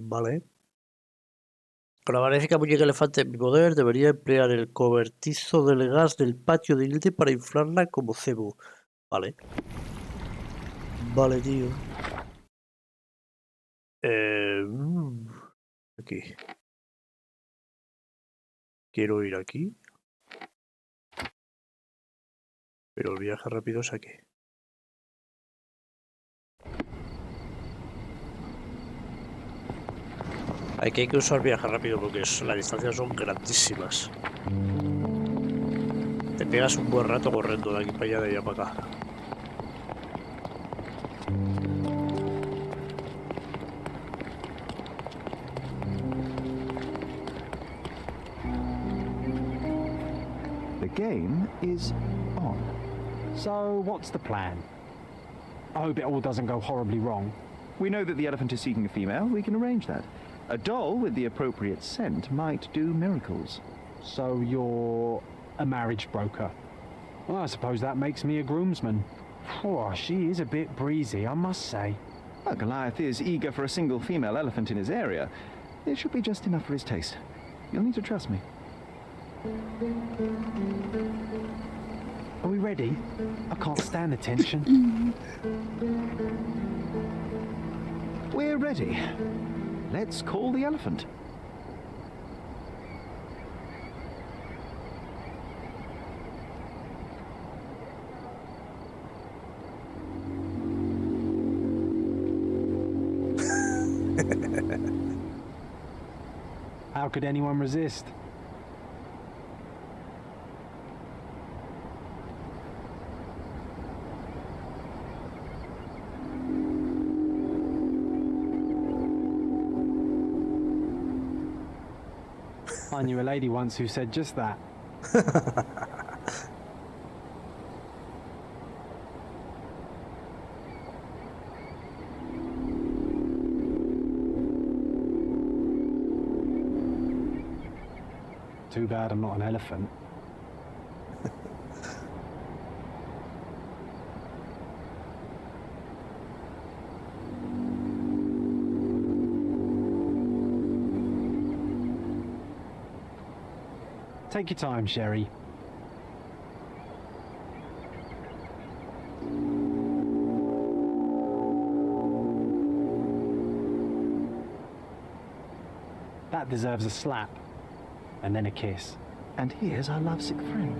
Vale. Con la magnífica muñeca elefante en mi poder, debería emplear el cobertizo del gas del patio de Hilde para inflarla como cebo. Vale. Vale, tío. Aquí. Quiero ir aquí. Pero el viaje rápido es aquí. Aquí hay que usar viaje rápido porque las distancias son grandísimas. Te pegas un buen rato corriendo de aquí para allá, de allá para acá. The game is on. So, what's the plan? I hope it all doesn't go horribly wrong. We know that the elephant is seeking a female. We can arrange that. A doll with the appropriate scent might do miracles. So you're a marriage broker? Well, I suppose that makes me a groomsman. Oh, she is a bit breezy, I must say. Well, Goliath is eager for a single female elephant in his area. It should be just enough for his taste. You'll need to trust me. Are we ready? I can't stand the tension. We're ready. Let's call the elephant. How could anyone resist? I knew a lady once who said just that. Too bad I'm not an elephant. Take your time, Sherry. That deserves a slap. And then a kiss. And here's our lovesick friend.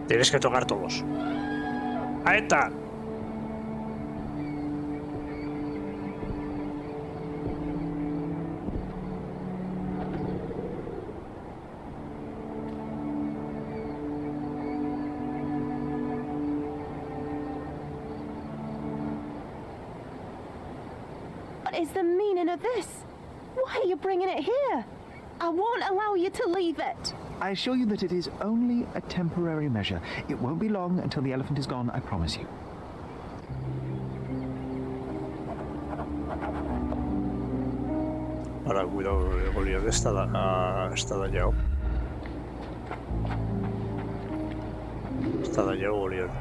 Tienes que tocar todos. Ahí está. What is the meaning of this? Why are you bringing it here? I won't allow you to leave it. I assure you that it is only a temporary measure. It won't be long until the elephant is gone, I promise you. Ahora, cuidado, Goliath está dañado. Está dañado, Goliath.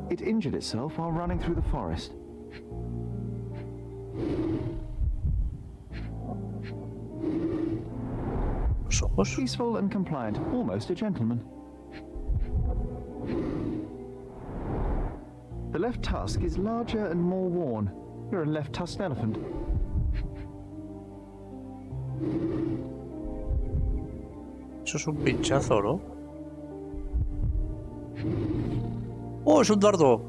It injured itself while running through the forest. Los ojos. Peaceful and compliant, almost a gentleman. The left tusk is larger and more worn. You're a left-tusked elephant. Eso es un pinchazo, ¿no? ¡Oh, es un dardo!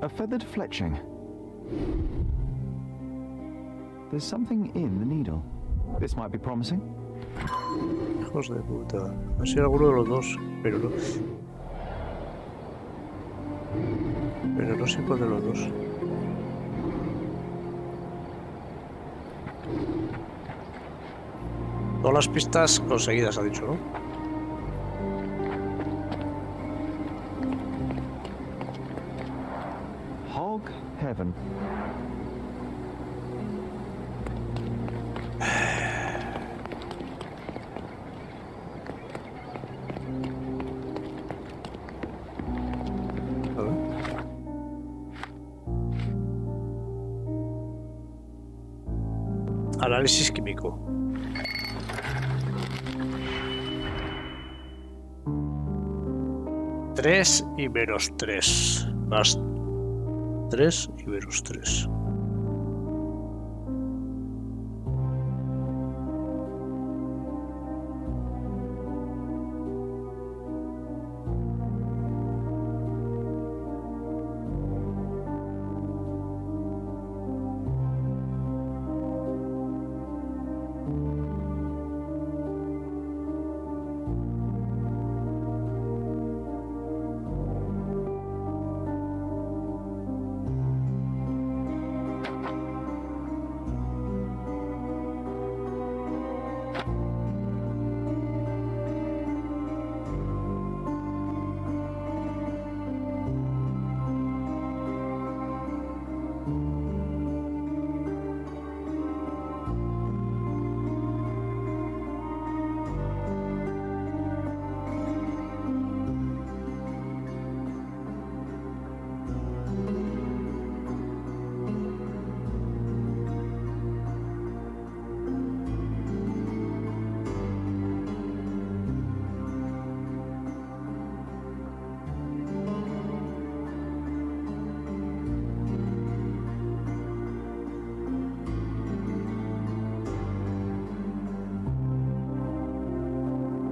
A feathered fletching. There's something in the needle. This might be promising. Hijos de puta. Ha sido alguno de los dos, pero no. Pero no sé cuál de los dos. Todas las pistas conseguidas, ha dicho, ¿no? Hog heaven. Análisis químico. Tres y menos 3. Más 3 y menos 3.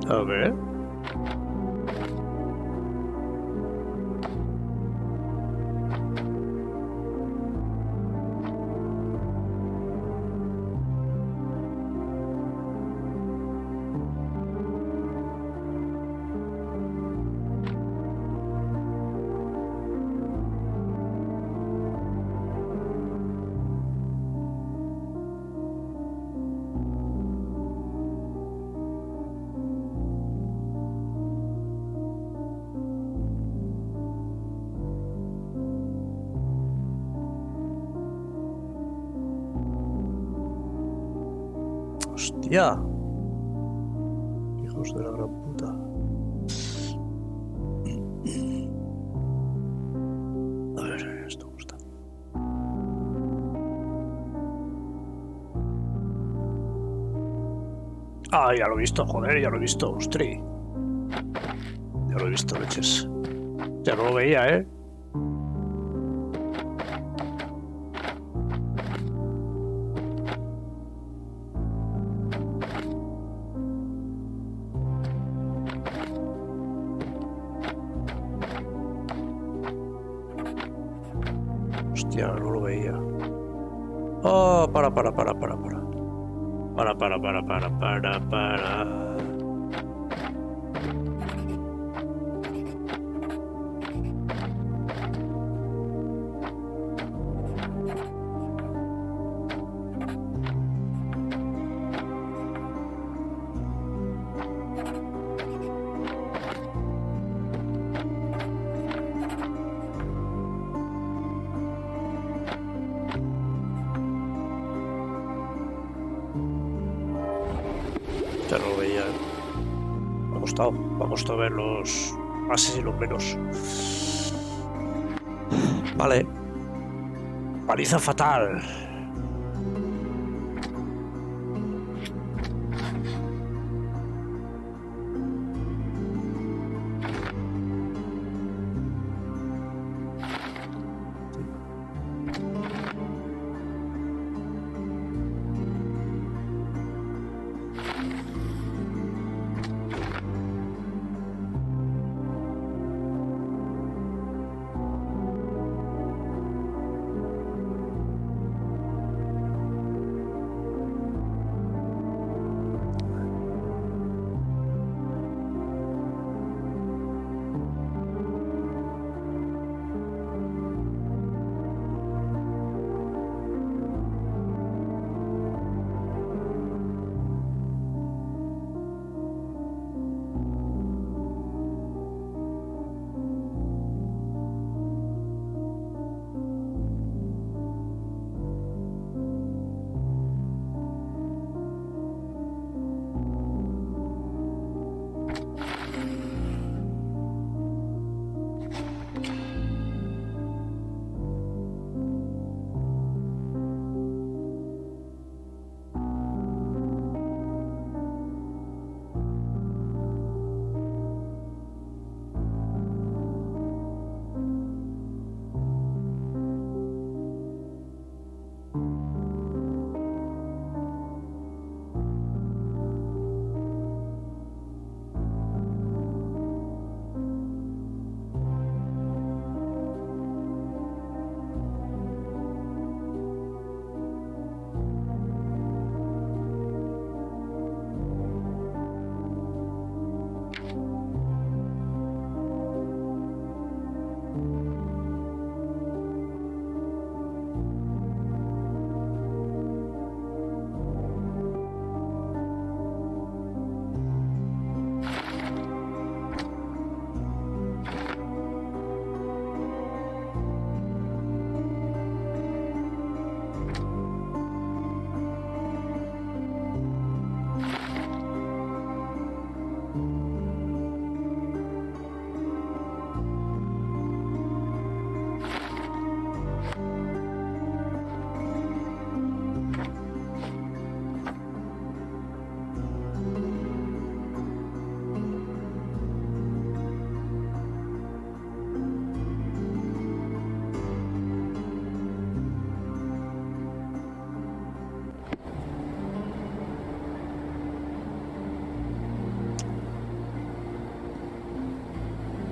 A ver. Hostia. Hijos de la gran puta. A ver, esto me gusta. Ah, ya lo he visto, joder, ya lo he visto, ostri. Ya lo he visto, leches. Ya no lo veía, ¿eh? Hostia, no lo veía. Oh, para. Para. Ya no lo veía. Me ha costado ver los más y los menos. Vale. Paliza fatal.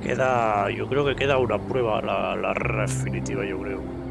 Queda, yo creo que queda una prueba, la definitiva, yo creo.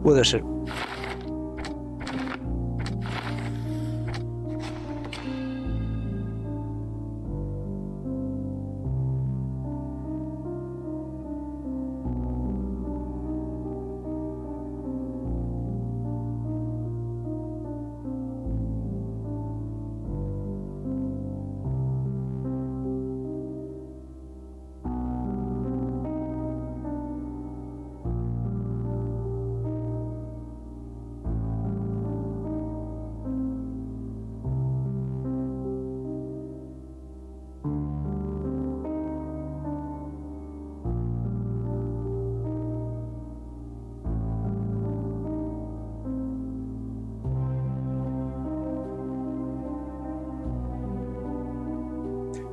Puede ser.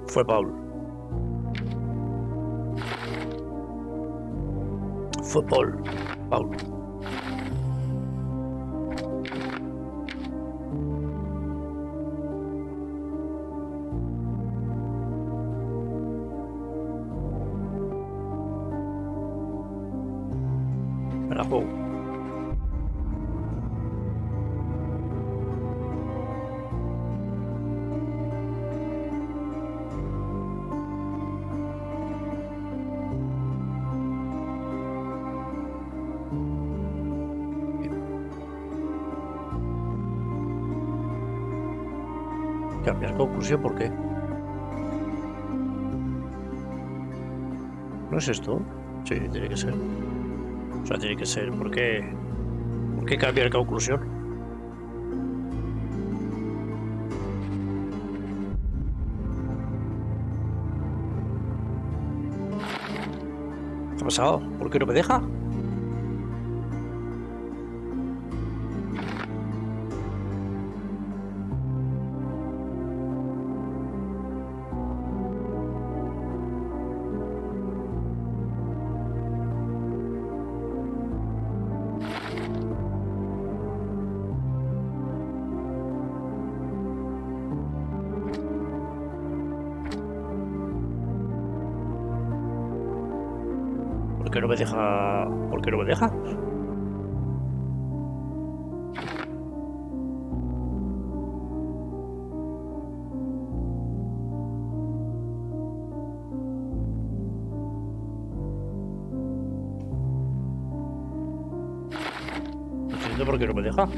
Fue Paul. Fue Paul. Paul. Me la juego. Cambiar conclusión, ¿por qué? ¿No es esto? Sí, tiene que ser. O sea, tiene que ser. ¿Por qué cambiar conclusión? ¿Qué ha pasado? ¿Por qué no me deja? ¿Por qué no me deja? ¿Por qué no me deja? No entiendo por qué no me deja.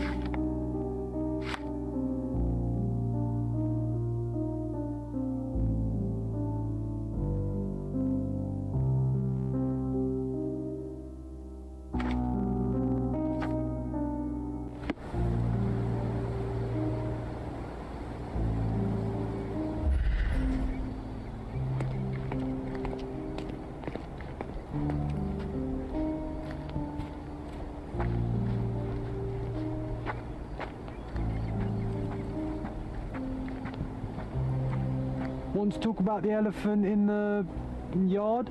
Want to talk about the elephant in the yard?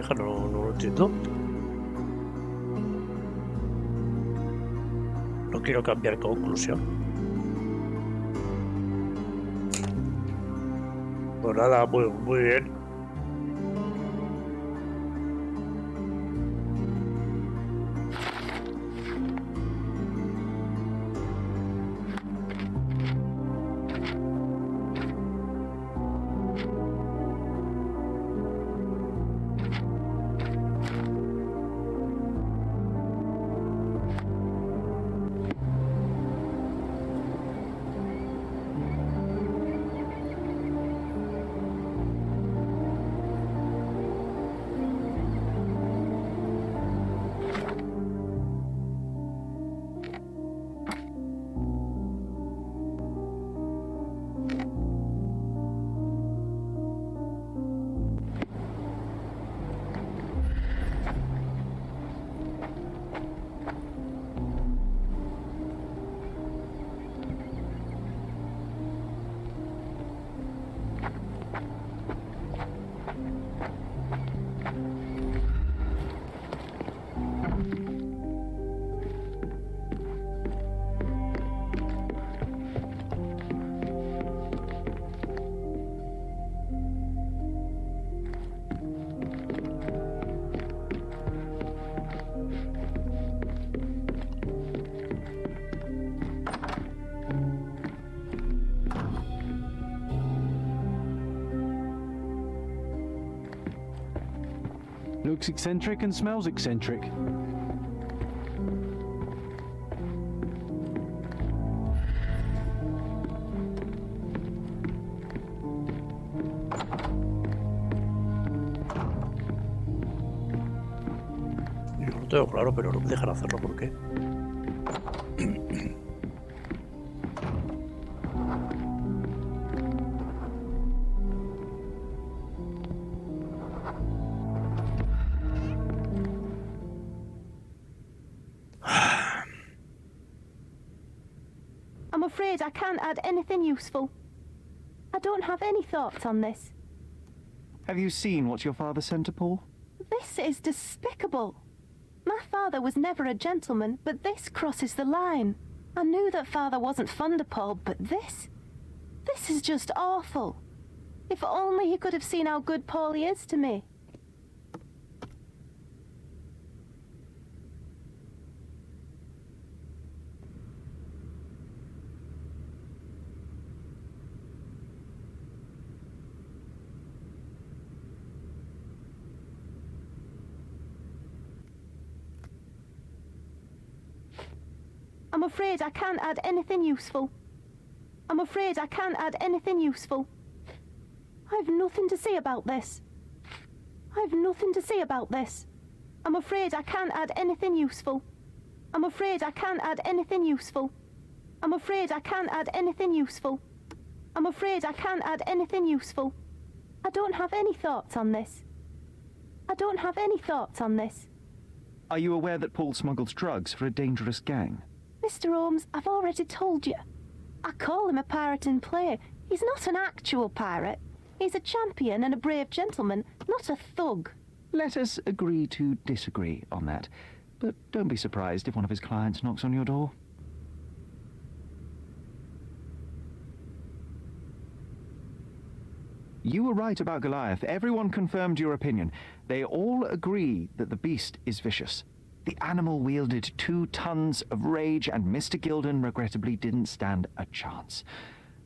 hija? No lo entiendo. No quiero cambiar conclusión. Pues nada, muy bien. Looks eccentric and smells eccentric. Yo lo tengo claro, pero no me dejan hacerlo. ¿Por qué? I'm afraid I can't add anything useful. I don't have any thoughts on this. Have you seen what your father sent to Paul? This is despicable. My father was never a gentleman, but this crosses the line. I knew that father wasn't fond of Paul, but this is just awful. If only he could have seen how good Paulie is to me. I'm afraid I can't add anything useful. I'm afraid I can't add anything useful. I've nothing to say about this. I've nothing to say about this. I'm afraid I can't add anything useful. I'm afraid I can't add anything useful. I'm afraid I can't add anything useful. I'm afraid I can't add anything useful. I don't have any thoughts on this. I don't have any thoughts on this. Are you aware that Paul smuggles drugs for a dangerous gang? Mr. Holmes, I've already told you. I call him a pirate in play. He's not an actual pirate. He's a champion and a brave gentleman, not a thug. Let us agree to disagree on that. But don't be surprised if one of his clients knocks on your door. You were right about Goliath. Everyone confirmed your opinion. They all agree that the beast is vicious. The animal wielded 2 tons of rage, and Mr. Gilden regrettably didn't stand a chance.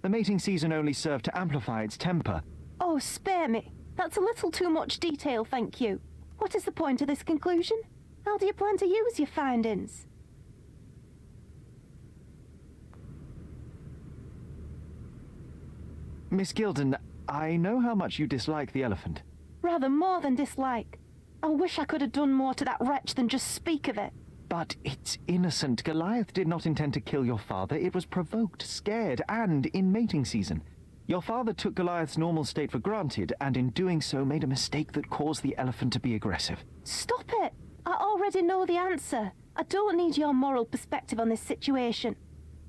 The mating season only served to amplify its temper. Oh, spare me. That's a little too much detail, thank you. What is the point of this conclusion? How do you plan to use your findings? Miss Gilden, I know how much you dislike the elephant. Rather more than dislike. I wish I could have done more to that wretch than just speak of it. But it's innocent. Goliath did not intend to kill your father. It was provoked, scared, and in mating season. Your father took Goliath's normal state for granted, and in doing so made a mistake that caused the elephant to be aggressive. Stop it! I already know the answer. I don't need your moral perspective on this situation.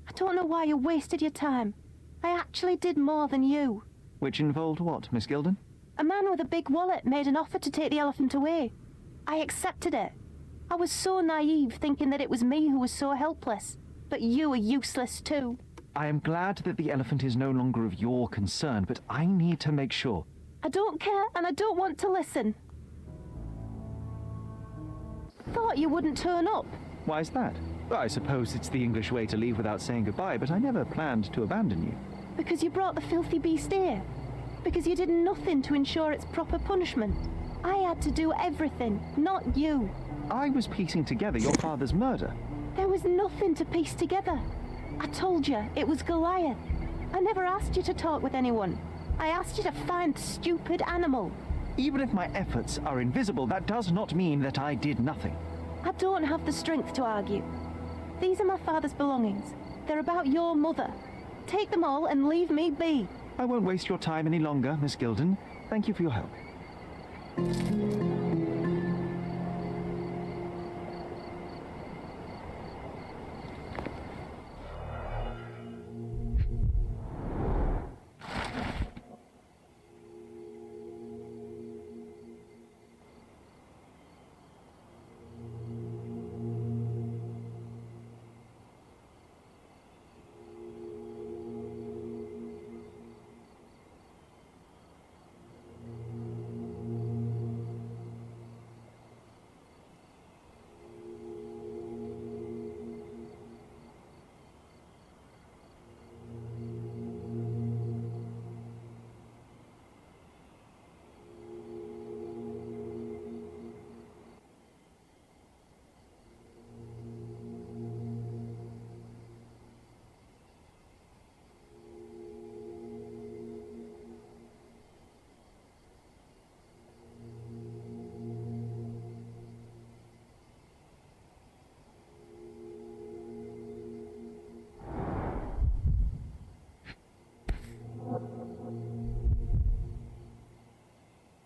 I don't know why you wasted your time. I actually did more than you. Which involved what, Miss Gilden? A man with a big wallet made an offer to take the elephant away. I accepted it. I was so naive, thinking that it was me who was so helpless. But you are useless too. I am glad that the elephant is no longer of your concern, but I need to make sure. I don't care, and I don't want to listen. Thought you wouldn't turn up. Why is that? Well, I suppose it's the English way to leave without saying goodbye, but I never planned to abandon you. Because you brought the filthy beast here. Because you did nothing to ensure its proper punishment. I had to do everything, not you. I was piecing together your father's murder. There was nothing to piece together. I told you, it was Goliath. I never asked you to talk with anyone. I asked you to find the stupid animal. Even if my efforts are invisible, that does not mean that I did nothing. I don't have the strength to argue. These are my father's belongings. They're about your mother. Take them all and leave me be. I won't waste your time any longer, Miss Gilden. Thank you for your help.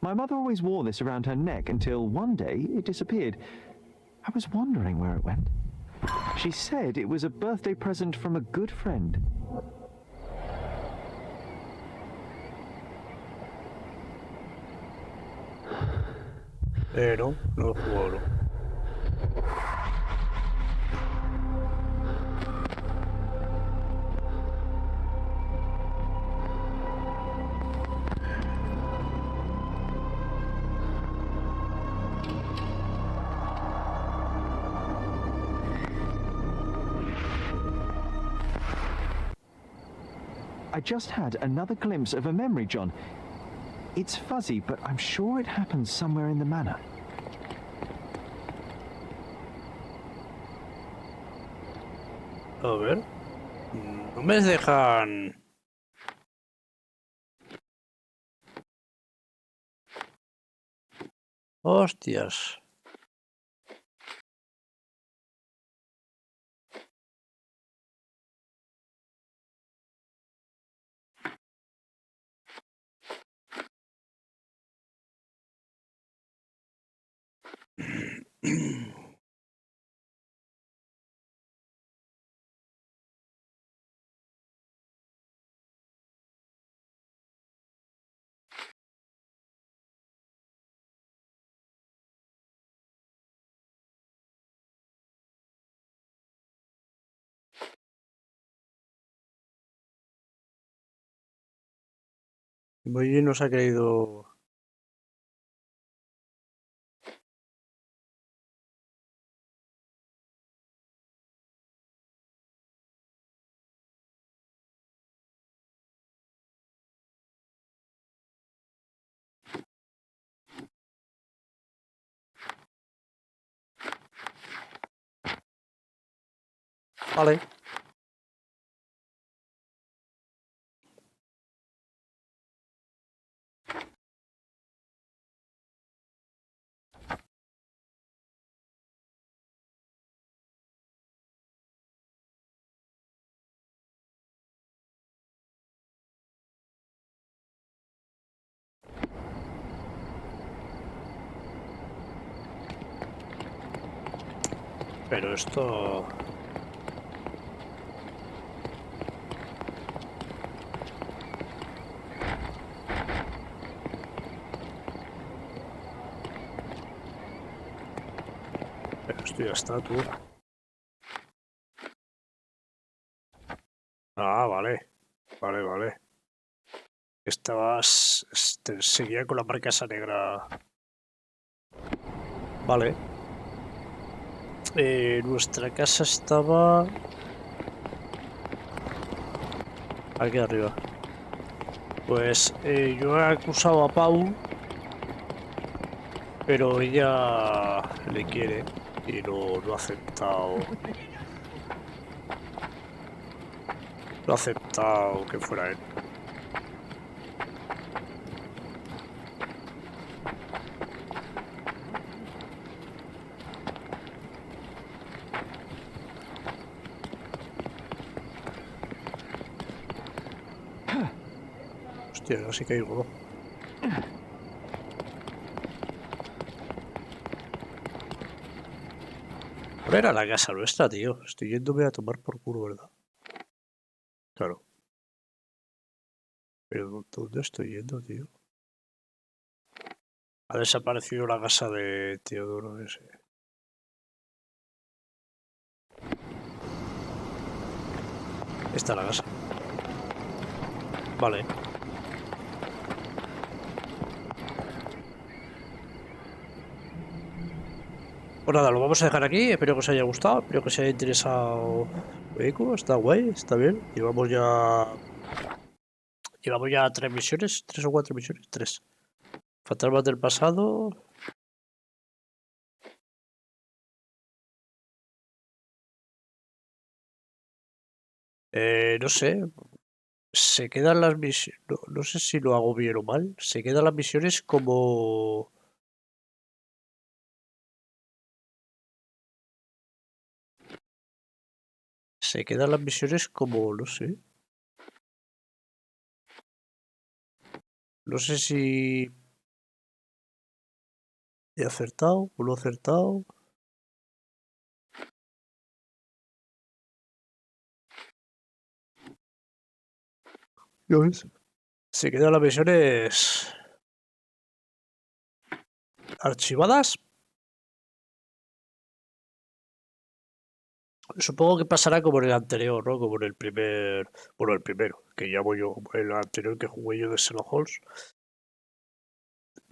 My mother always wore this around her neck until one day it disappeared. I was wondering where it went. She said it was a birthday present from a good friend. Pero no juego. I just had another glimpse of a memory, John. It's fuzzy, but I'm sure it happens somewhere in the manor. A ver. No me dejan. Hostias. Muy bien, nos ha caído. Vale. Pero esto... Pero esto ya está, tú. Ah, vale. Vale. Estabas... seguía con la marca esa negra. Vale. Nuestra casa estaba... aquí arriba. Pues yo he acusado a Pau, pero ella le quiere y no ha aceptado. No ha aceptado que fuera él. Hostia, casi caigo. ¿Cuál era la casa nuestra, tío? Estoy yéndome a tomar por culo, ¿verdad? Claro. Pero ¿dónde estoy yendo, tío? Ha desaparecido la casa de Teodoro ese. Esta es la casa. Vale. Pues nada, lo vamos a dejar aquí. Espero que os haya gustado. Espero que os haya interesado. Está guay, está bien. Llevamos ya 3 misiones. 3 o 4 misiones. 3. Fantasmas del pasado. No sé. Se quedan las misiones. No sé si lo hago bien o mal. Se quedan las misiones como. Se quedan las misiones como. No sé. No sé si. He acertado o no he acertado. ¿Ya ves? Se quedan las misiones archivadas. Supongo que pasará como en el anterior, ¿no? Como en el primer... Bueno, el primero, que llamo yo, el anterior que jugué yo de Sherlock Holmes.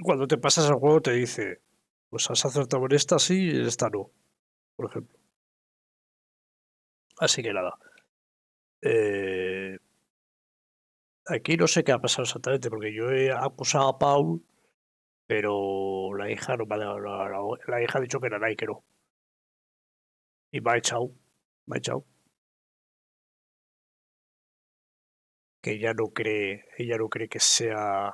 Cuando te pasas el juego te dice, pues has acertado en esta sí y en esta no, por ejemplo. Así que nada. Aquí no sé qué ha pasado exactamente, porque yo he acusado a Paul, pero la hija no me ha dado, la hija ha dicho que era y que no. Y me ha echado. Me ha echado. Que ella no cree que sea.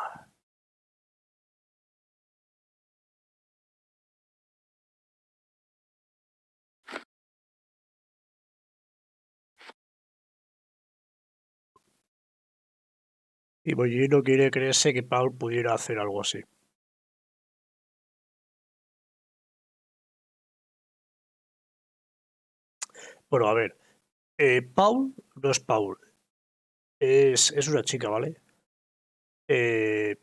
Y Molly no quiere creerse que Paul pudiera hacer algo así. Bueno, a ver. Paul no es Paul. Es una chica, ¿vale? Es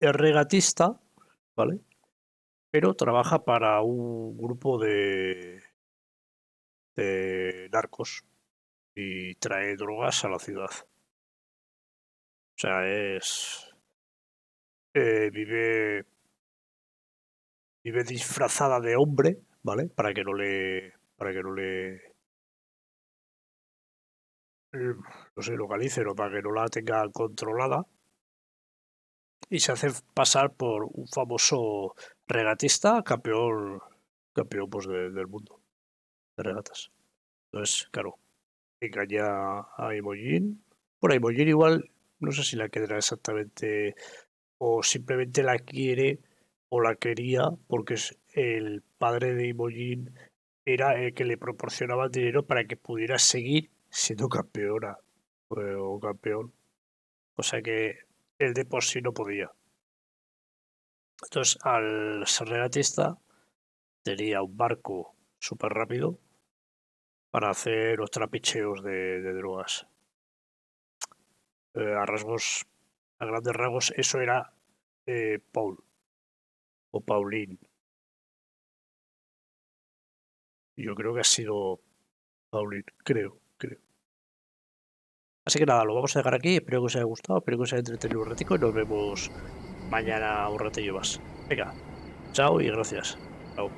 regatista, ¿vale? Pero trabaja para un grupo de narcos y trae drogas a la ciudad. O sea, vive disfrazada de hombre, ¿vale? Para que no le no se localice o para que no la tenga controlada. Y se hace pasar por un famoso regatista, campeón pues, del mundo de regatas. Entonces, claro, engaña a Imogen. Por Imogen igual, no sé si la quedará exactamente o simplemente la quiere o la quería porque el padre de Imogen era el que le proporcionaba el dinero para que pudiera seguir siendo campeona o campeón. O sea que él de por sí no podía. Entonces, al ser regatista, tenía un barco súper rápido para hacer los trapicheos de drogas. A grandes rasgos, eso era Paul o Pauline. Yo creo que ha sido Pauline, creo. Así que nada, lo vamos a dejar aquí. Espero que os haya gustado, espero que os haya entretenido un ratico y nos vemos mañana un ratillo más. Venga, chao y gracias. Chao.